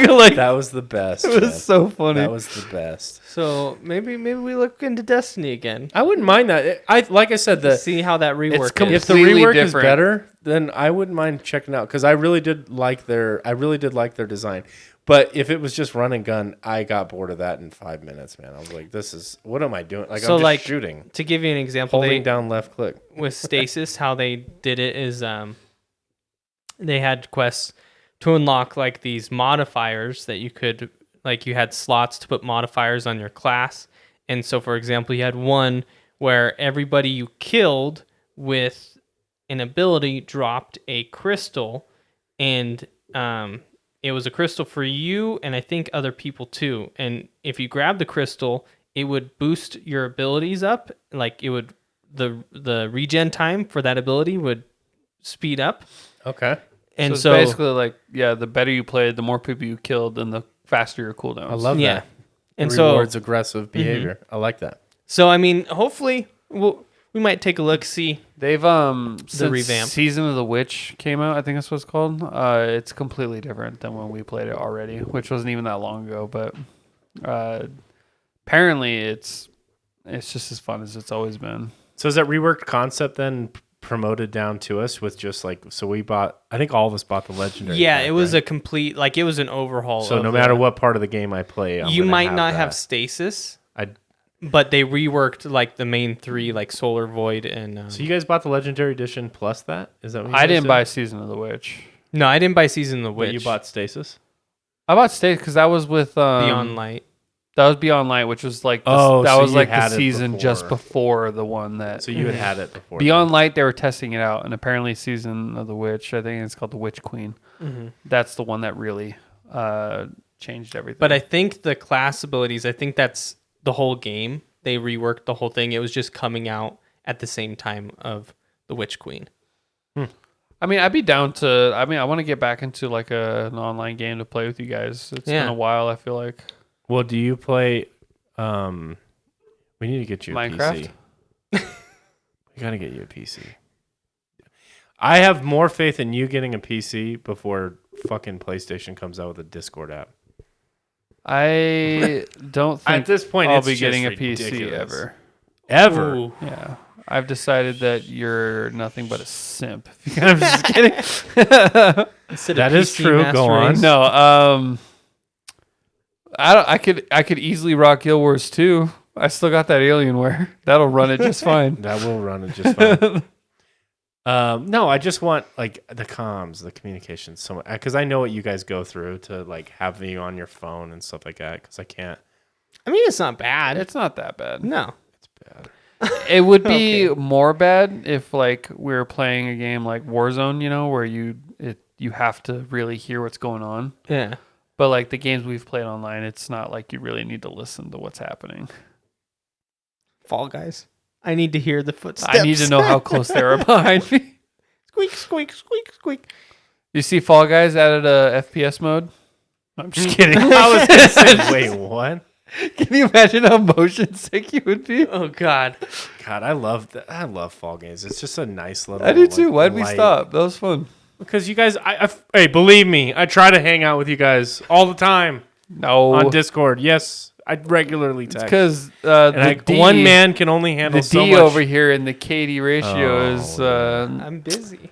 Like That was the best. it was man. so funny. That was the best. So maybe we look into Destiny again. I wouldn't mind that. Like I said, See how that rework is. com- if the completely rework different. is better, then I wouldn't mind checking out because I really did like their design. But if it was just run and gun, I got bored of that in 5 minutes, man. I was like, what am I doing? Like, So, I'm just like, shooting, To give you an example, holding down left click. with Stasis, how they did it is they had quests to unlock like these modifiers that you could like you had slots to put modifiers on your class. And so for example, you had one where everybody you killed with an ability dropped a crystal, and it was a crystal for you and I think other people too. And if you grab the crystal, it would boost your abilities up, like it would the regen time for that ability would speed up. Okay. And it's so basically like, yeah, the better you played, the more people you killed, and the faster your cooldowns. I love yeah. that. And It so rewards aggressive behavior. I like that. I mean, hopefully we might take a look, see. They've since revamp. Season of the Witch came out, I think that's what it's called. It's completely different than when we played it already, which wasn't even that long ago. But apparently, it's just as fun as it's always been. So is that reworked concept then promoted down to us with just like, so we bought, I think all of us bought the legendary. Yeah, pack, it was right? a complete, like it was an overhaul. So of no matter what part of the game I play, you might not have that. stasis, I but they reworked like the main three, like Solar Void and. So you guys bought the legendary edition plus that? Is that what you I guys didn't did? buy Season of the Witch. No, I didn't buy Season of the But Witch. you bought Stasis? I bought State because that was with Beyond Light. That was Beyond Light, which was like the, Oh, that so was you like had the it season just before. before the one that. So you had it before. Beyond Light, they were testing it out, and apparently Season of the Witch, I think it's called the Witch Queen. Mm-hmm. That's the one that really changed everything. But I think the class abilities, I think that's the whole game. They reworked the whole thing. It was just coming out at the same time of the Witch Queen. I mean, I'd be down to. I mean, I want to get back into like an online game to play with you guys. It's been a while. I feel like Well, do you play? We need to get you a Minecraft? PC. We gotta get you a PC. I have more faith in you getting a PC before fucking PlayStation comes out with a Discord app. I don't think At this point, I'll it's be just getting a PC ridiculous. ever. Ever? Ooh. Yeah, I've decided that you're nothing but a simp. I'm just kidding. Instead That of is PC true. Master Go on. Race. No, I could easily rock Guild Wars 2. I still got that Alienware. That'll run it just fine. That will run it just fine. No, I just want like the comms, the communication, so much because I know what you guys go through to like have you on your phone and stuff like that. Because I can't. I mean, it's not bad. It's not that bad. No. It's bad. It would be more bad if like we were playing a game like Warzone, you know, where you have to really hear what's going on. Yeah. But like the games we've played online, it's not like you really need to listen to what's happening. Fall Guys. I need to hear the footsteps. I need to know how close they are behind me. Squeak, squeak, squeak, squeak. You see Fall Guys added a FPS mode? I'm just kidding. I was gonna say, wait, what? Can you imagine how motion sick you would be? Oh, God. God, I love that. I love Fall Games. It's just a nice little. I do too. like, Why'd we light- stop? That was fun. Because you guys, hey, believe me, I try to hang out with you guys all the time No. on Discord. Yes, I regularly text. Because One man can only handle the so D much. over here in the KD ratio is I'm busy.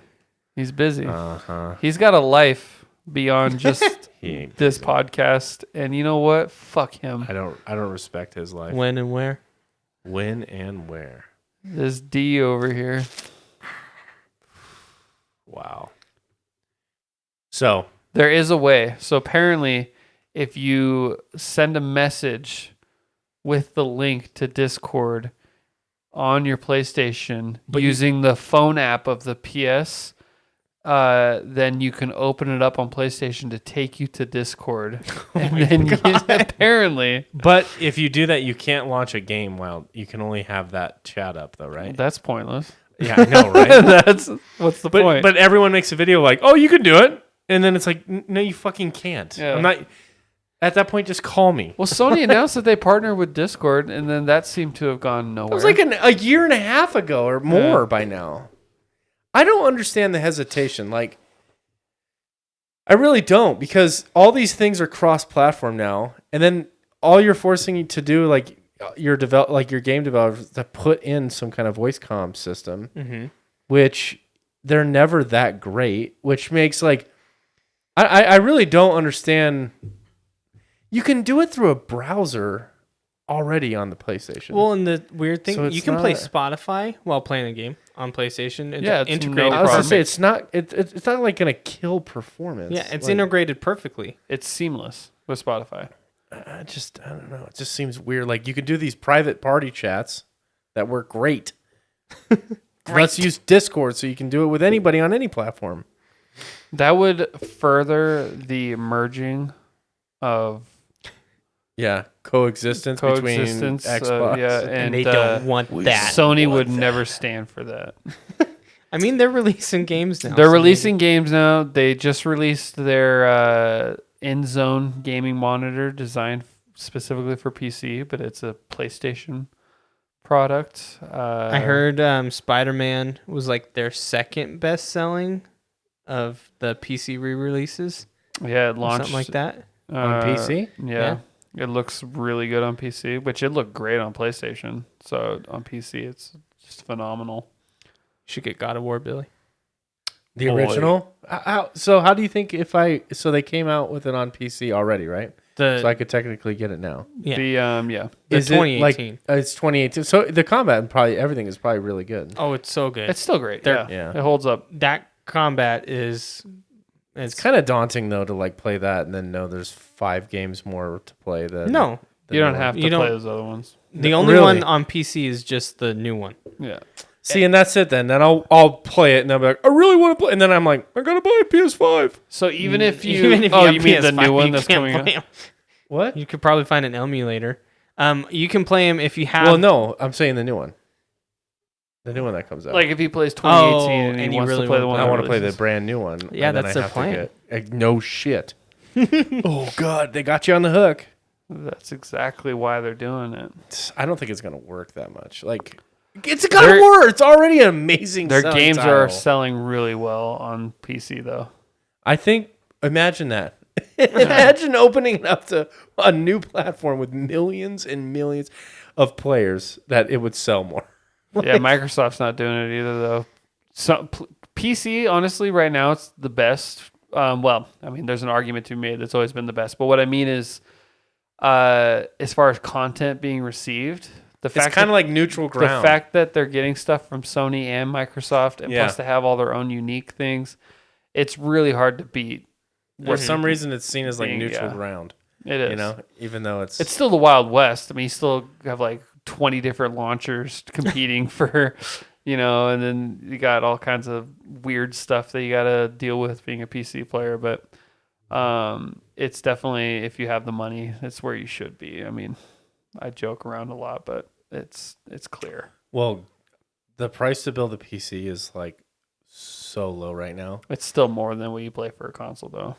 he's busy. Uh-huh. He's got a life beyond just He ain't this busy. podcast, and you know what? Fuck him. I don't respect his life. When and where? When and where? This D over here. Wow. So There is a way. So apparently, if you send a message with the link to Discord on your PlayStation using the phone app of the PS, then you can open it up on PlayStation to take you to Discord. And then apparently, but if you do that, you can't launch a game while you can only have that chat up, though, right? that's pointless. Yeah, I know, right? That's what's the point? But everyone makes a video like, "Oh, you can do it," and then it's like, "No, you fucking can't." Yeah. I'm not. At that point, just call me. Well, Sony announced that they partner with Discord, and then that seemed to have gone nowhere. It was like a year and a half ago or more by now. I don't understand the hesitation. Like, I really don't, because all these things are cross-platform now, and then all you're forcing you to do, like your game developers, to put in some kind of voice comm system, which they're never that great. Which makes like, I really don't understand. You can do it through a browser already on the PlayStation. Well, and the weird thing, So it's you can play not- Spotify while playing a game on PlayStation. It's Yeah, it's integrated. no I was gonna problem. say it's not. It's not like gonna kill performance. Yeah, it's like, integrated perfectly. It's seamless with Spotify. I don't know. It just seems weird. Like you could do these private party chats that work great. Let's use Discord so you can do it with anybody on any platform. That would further the merging of Yeah, coexistence coexistence. between Xbox. Yeah, And, and they don't want that. Sony would never stand for that. I mean, they're releasing games now. They're so releasing games now. They just released their in-zone gaming monitor designed specifically for PC, but it's a PlayStation product. I heard Spider-Man was like their second best-selling of the PC re-releases. Yeah, it Or launched something like that. On PC? Yeah. It looks really good on PC, which it looked great on PlayStation. So on PC, it's just phenomenal. Should get God of War, Billy. The Boy. original. So how do you think so they came out with it on PC already, right? The So I could technically get it now. yeah, The the Is it like 2018. it's 2018? So the combat and probably everything is probably really good. Oh, it's so good. it's still great. They're- Yeah. Yeah. It holds up. That combat is It's kind of daunting though to like play that and then know there's 5 games more to play. Than no. You don't have to You play don't- those other ones. The only Really? one on PC is just the new one. Yeah. See, and that's it. Then I'll play it and I'll be like, I really want to play. And then I'm like, I gotta buy a PS5. So even if you, Even if oh, have you mean the PS5, new one you that's can't coming out? play 'em. What? You could probably find an emulator. You can play them if you have. Well, no, I'm saying the new one. The new one that comes out. Like if he plays 2018 Oh, and he and you wants really to play the wanna one, I that want to play the releases. brand new one. Yeah, and then that's I their have to plan. get- no shit. Oh God, they got you on the hook. That's exactly why they're doing it. I don't think it's gonna work that much. Like, it's a God of Their- War. It's already an amazing. Their selling games title. are selling really well on PC though. I think. Imagine that. Imagine opening it up to a new platform with millions and millions of players that it would sell more. Yeah, Microsoft's not doing it either though. So PC, honestly, right now it's the best. Well, I mean, there's an argument to be made that's always been the best, but what I mean is, as far as content being received, The It's fact kind of that, like neutral the ground. fact that they're getting stuff from Sony and Microsoft, and Yeah. plus to have all their own unique things, it's really hard to beat. For some reason, it's seen as like being- neutral yeah. ground. It is. You know, even though it's It's still the Wild West. I mean, you still have like 20 different launchers competing for, and then you got all kinds of weird stuff that you got to deal with being a PC player. But it's definitely, if you have the money, it's where you should be. I mean, I joke around a lot, but it's clear. well, the price to build a PC is like so low right now. It's still more than what you play for a console, though.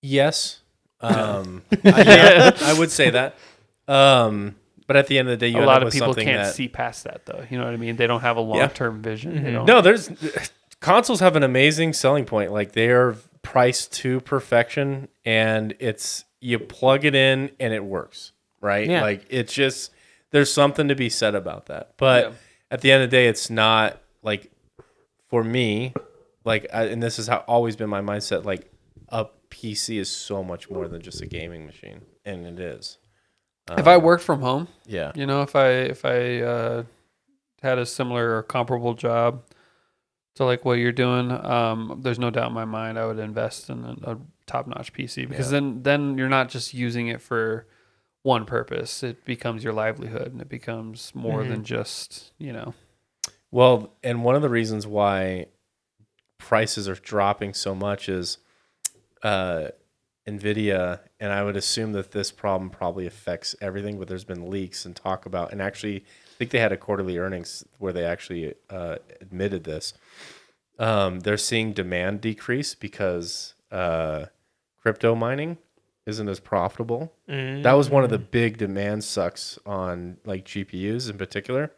Yes. I would say that. But at the end of the day, you A end lot up of with people something can't that see past that, though. You know what I mean? They don't have a long-term vision. They don't. no, there's consoles have an amazing selling point. Like they are priced to perfection, and it's you plug it in and it works, right? Yeah. Like it's just there's something to be said about that. But Yeah. at the end of the day, it's not like for me, like and this has always been my mindset. Like a PC is so much more than just a gaming machine, and it is. If I worked from home, Yeah. if I had a similar or comparable job to like what you're doing, there's no doubt in my mind I would invest in a top-notch PC because then you're not just using it for one purpose. It becomes your livelihood, and it becomes more than just. Well, and one of the reasons why prices are dropping so much is NVIDIA, and I would assume that this problem probably affects everything, but there's been leaks and talk about, and actually, I think they had a quarterly earnings where they actually admitted this. They're seeing demand decrease because crypto mining isn't as profitable. That was one of the big demand sucks on like GPUs in particular.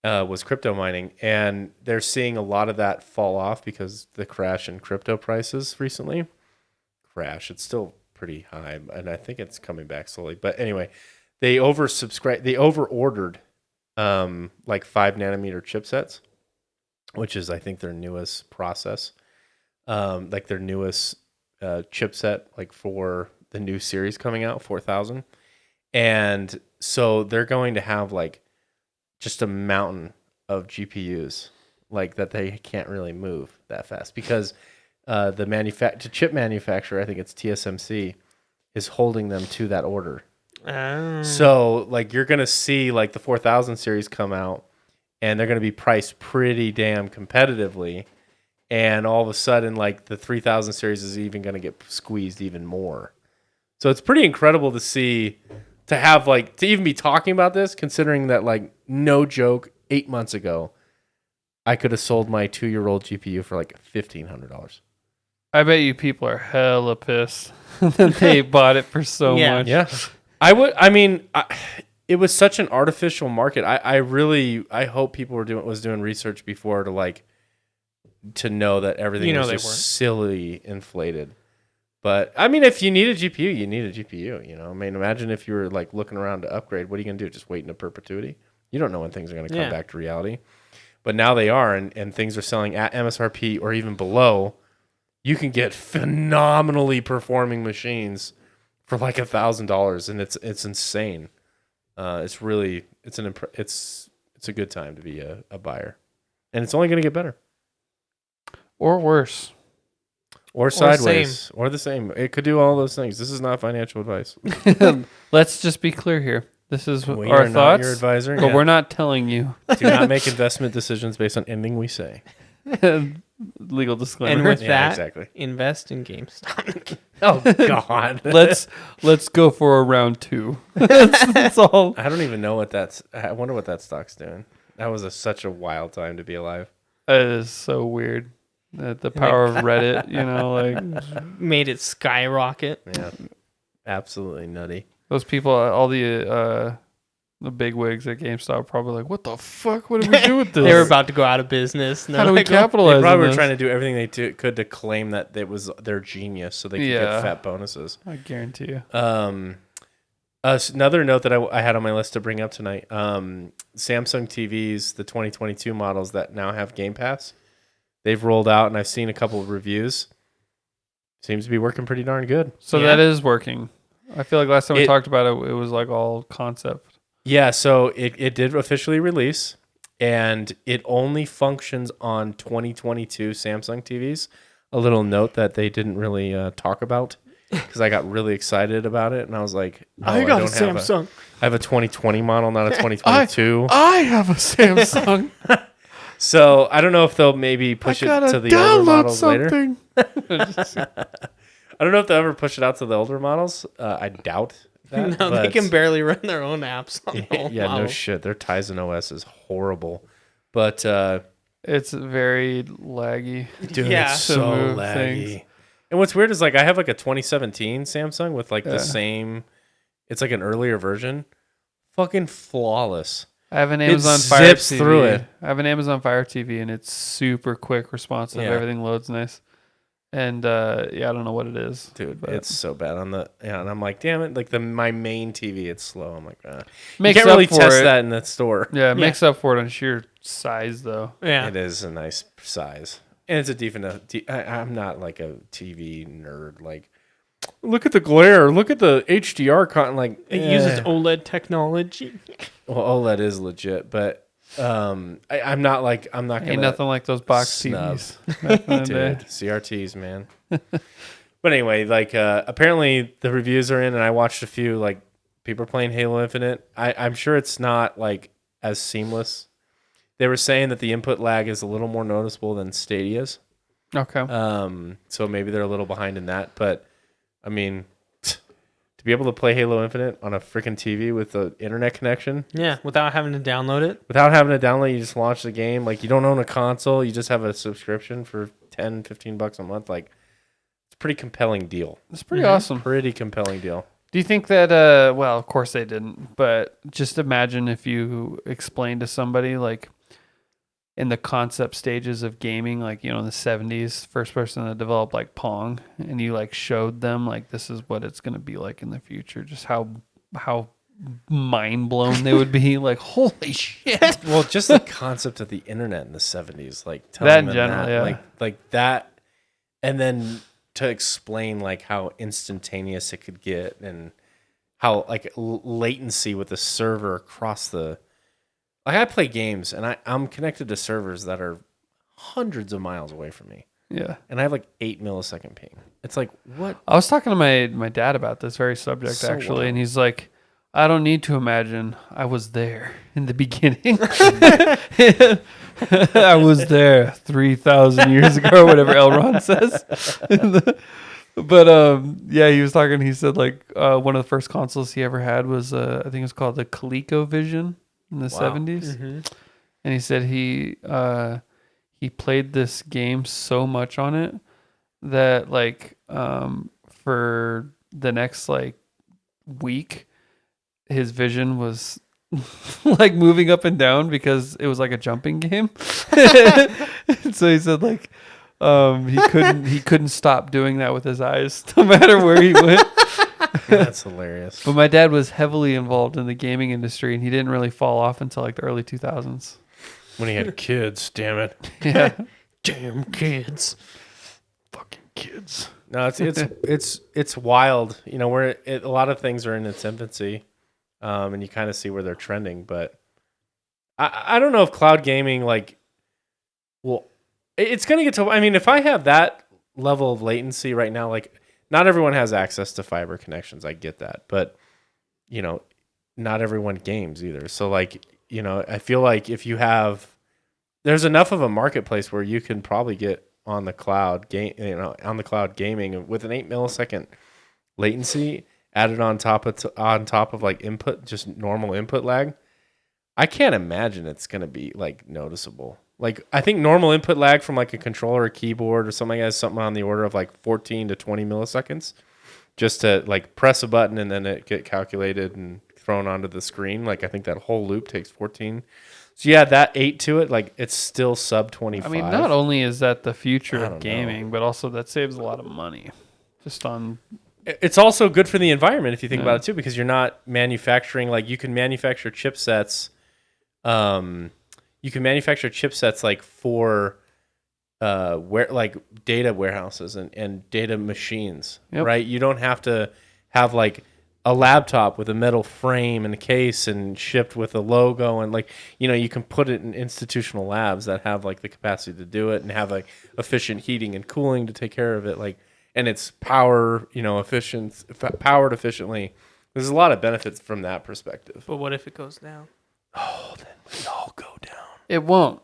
Was crypto mining, and they're seeing a lot of that fall off because the crash in crypto prices recently. It's still pretty high, and I think it's coming back slowly. But anyway, they over ordered like 5 nanometer chipsets, which is I think their newest process, like their newest chipset, like for the new series coming out, 4000, and so they're going to have like just a mountain of GPUs like that they can't really move that fast because the chip manufacturer, I think it's TSMC, is holding them to that order. So like you're gonna see like the 4000 series come out, and they're gonna be priced pretty damn competitively, and all of a sudden like the 3000 series is even gonna get squeezed even more. So it's pretty incredible to see, to have like to even be talking about this, considering that like no joke, 8 months ago, I could have sold my 2-year-old GPU for like $1,500. I bet you people are hella pissed that they bought it for so Yeah. much. Yeah, I would. I mean, it was such an artificial market. I hope people was doing research before to know that everything was they just weren't. silly inflated. But I mean, if you need a GPU, you need a GPU. I mean, imagine if you were like looking around to upgrade. What are you gonna do? Just wait into perpetuity? You don't know when things are gonna come back to reality. But now they are, and things are selling at MSRP or even below. You can get phenomenally performing machines for like $1,000, and it's insane. It's really it's a good time to be a buyer, and it's only going to get better Or worse. or sideways or the same. It could do all those things. This is not financial advice. Let's just be clear here. This is We our are not thoughts, your advisor. but we're not telling you. Do not make investment decisions based on anything we say. Legal disclaimer. And with Yeah, that, exactly. invest in GameStop. Oh God. let's go for a round 2. That's all. I don't even know what that's. I wonder what that stock's doing. That was such a wild time to be alive. It is so weird. The power of Reddit, like Made it skyrocket. Yeah, absolutely nutty. those people, all the big wigs at GameStop, probably like, what the fuck? What did we do with this? They were about to go out of business. And How they're do we like, capitalize? They probably on were this? trying to do everything they could to claim that it was their genius, so they could Yeah. get fat bonuses. I guarantee you. Another note that I had on my list to bring up tonight: Samsung TVs, the 2022 models that now have Game Pass, they've rolled out, and I've seen a couple of reviews. Seems to be working pretty darn good. So Yeah. that is working. I feel like last time we It- talked about it, it was like all concept. Yeah, so it did officially release, and it only functions on 2022 Samsung TVs. A little note that they didn't really talk about because I got really excited about it, and I was like, "Oh, I have a 2020 model, not a 2022." I have a Samsung. So I don't know if they'll maybe push it to the older models later. I don't know if they'll ever push it out to the older models. I doubt that. No, they but- can barely run their own apps on the old yeah, no model. shit. Their Tizen OS is horrible. But It's very laggy. dude, Yeah. it's To so move laggy. things. And what's weird is like I have like a 2017 Samsung with like Yeah. the same. It's like an earlier version. Fucking flawless. I have an It Amazon Fire zips TV. through it. I have an Amazon Fire TV, and it's super quick, responsive. Yeah. Everything loads nice. And I don't know what it is, Dude, but it's so bad on the and I'm like, damn it! Like my main TV, it's slow. I'm like, you makes can't up really for test it. that in the store. Yeah, it makes up for it on sheer size, though. Yeah. It is a nice size, and it's a decent. I'm not like a TV nerd. Like, look at the glare. Look at the HDR content. Like, It uses OLED technology. well, OLED is legit, but I'm not like I'm not gonna. Ain't nothing like those box snub. TVs. Back in the day. Dude, CRTs, man. But anyway, like apparently the reviews are in, and I watched a few. Like people are playing Halo Infinite. I'm sure it's not like as seamless. They were saying that the input lag is a little more noticeable than Stadia's. Okay. So maybe they're a little behind in that. But I mean, to be able to play Halo Infinite on a freaking TV with the internet connection. Yeah, without having to download it. Without having to download, you just launch the game. Like, you don't own a console. You just have a subscription for $10-15 a month. Like, it's a pretty compelling deal. It's pretty awesome. Pretty compelling deal. Do you think that, well, of course they didn't, but just imagine if you explained to somebody, like, in the concept stages of gaming, like, in the 70s, first person that developed, like, Pong, and you, like, showed them, like, this is what it's going to be like in the future, just how mind blown they would be. Like, holy shit. Well, just the concept of the internet in the 70s, like, telling That in them general, that, yeah. like that, and then to explain, like, how instantaneous it could get and how, like, latency with the server across the... Like, I play games, and I'm connected to servers that are hundreds of miles away from me. Yeah. And I have, like, 8 millisecond ping. It's like, what? I was talking to my dad about this very subject, So actually, wild. and he's like, I don't need to imagine. I was there in the beginning. I was there 3,000 years ago, or whatever L. Ron says. But yeah, he was talking. He said like one of the first consoles he ever had was I think it was called the ColecoVision in the 70s, and he said he played this game so much on it that like for the next like week his vision was like moving up and down because it was like a jumping game. So he said like he couldn't stop doing that with his eyes no matter where he went. That's hilarious. But my dad was heavily involved in the gaming industry and he didn't really fall off until like the early 2000s. When he had kids, damn it. Yeah. Damn kids. Fucking kids. No, it's wild. You know, where a lot of things are in its infancy, and you kind of see where they're trending. But I don't know if cloud gaming it's gonna get to. I mean, if I have that level of latency right now, like not everyone has access to fiber connections. I get that, but you know, not everyone games either. So like, you know, I feel like if you have, there's enough of a marketplace where you can probably get on the cloud gaming with an 8 millisecond latency added on top of like input, just normal input lag. I can't imagine it's going to be like noticeable. Like I think normal input lag from like a controller or keyboard or something has something on the order of like 14 to 20 milliseconds just to like press a button and then it get calculated and thrown onto the screen. Like I think that whole loop takes 14. So yeah, that 8 to it, like it's still sub 25. I mean, not only is that the future I of don't gaming, but also that saves a lot of money just on. It's also good for the environment if you think Yeah. about it too, because you're not manufacturing, like you can manufacture chipsets. You can manufacture chipsets like for like data warehouses and data machines, Yep. right? You don't have to have like a laptop with a metal frame and a case and shipped with a logo, and like, you know, you can put it in institutional labs that have like the capacity to do it and have like efficient heating and cooling to take care of it, like, and it's powered efficiently. There's a lot of benefits from that perspective. But what if it goes down? Oh, then we all go down. It won't.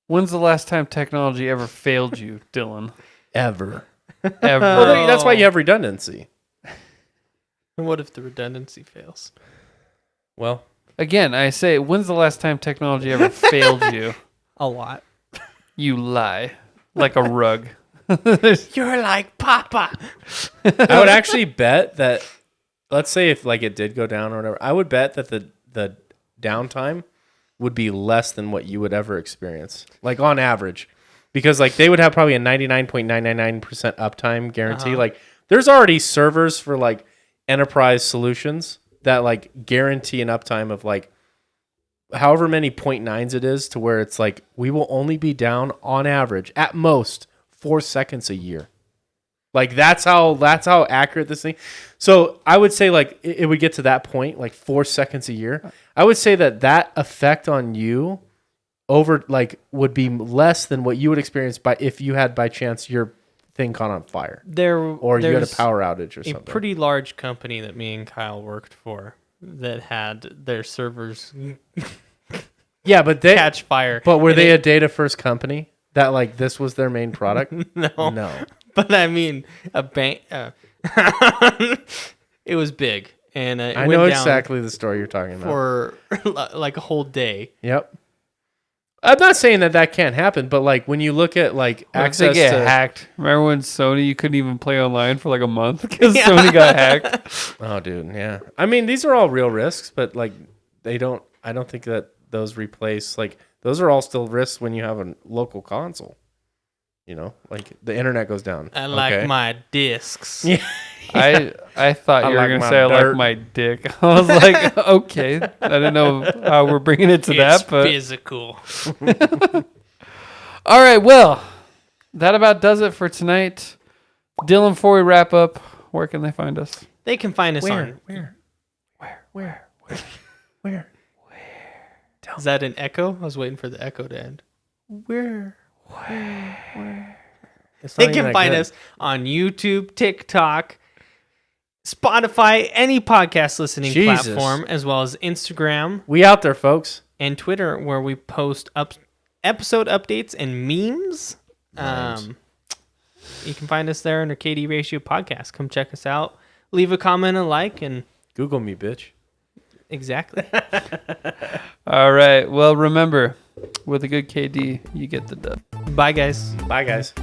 When's the last time technology ever failed you, Dylan? Ever. Ever. Well, that's why you have redundancy. And what if the redundancy fails? Well, Again, I say, when's the last time technology ever failed you? A lot. You lie. Like a rug. You're like Papa. I would actually bet that, let's say if like it did go down or whatever, I would bet that the downtime would be less than what you would ever experience, like on average, because like they would have probably a 99.999% uptime guarantee. Like there's already servers for like enterprise solutions that like guarantee an uptime of like however many 0.9s it is, to where it's like we will only be down on average at most 4 seconds a year. Like that's how accurate this thing. So I would say like it would get to that point, like 4 seconds a year. I would say that effect on you over like would be less than what you would experience if you had by chance your thing caught on fire or you had a power outage or something. A pretty large company that me and Kyle worked for that had their servers Yeah, but they catch fire. But were they a data first company that like this was their main product? No. But I mean, a bank. It was big, and it I went know down exactly the story you're talking about. for like a whole day. Yep. I'm not saying that can't happen, but like when you look at like What if access they get to hacked? Remember when Sony, you couldn't even play online for like a month because Sony got hacked? Oh, dude, yeah. I mean, these are all real risks, but like I don't think that those replace, like those are all still risks when you have a local console. You know, like the internet goes down. I like my discs. Yeah. I thought I you were like going to my say I like dirt. my dick. I was like, okay. I didn't know how we're bringing it to It's that, but physical. all right. Well, that about does it for tonight. Dylan, before we wrap up, where can they find us? They can find us on. Where? Is that an echo? I was waiting for the echo to end. They can find us on YouTube, TikTok, Spotify, any podcast listening Jesus. platform, as well as Instagram We out there, folks. and Twitter, where we post episode updates and memes. Nice. You can find us there under KD Ratio Podcast. Come check us out. Leave a comment, a like, and Google me, bitch. exactly. All right. Well, remember, with a good KD, you get the dub. Bye, guys. Bye, guys.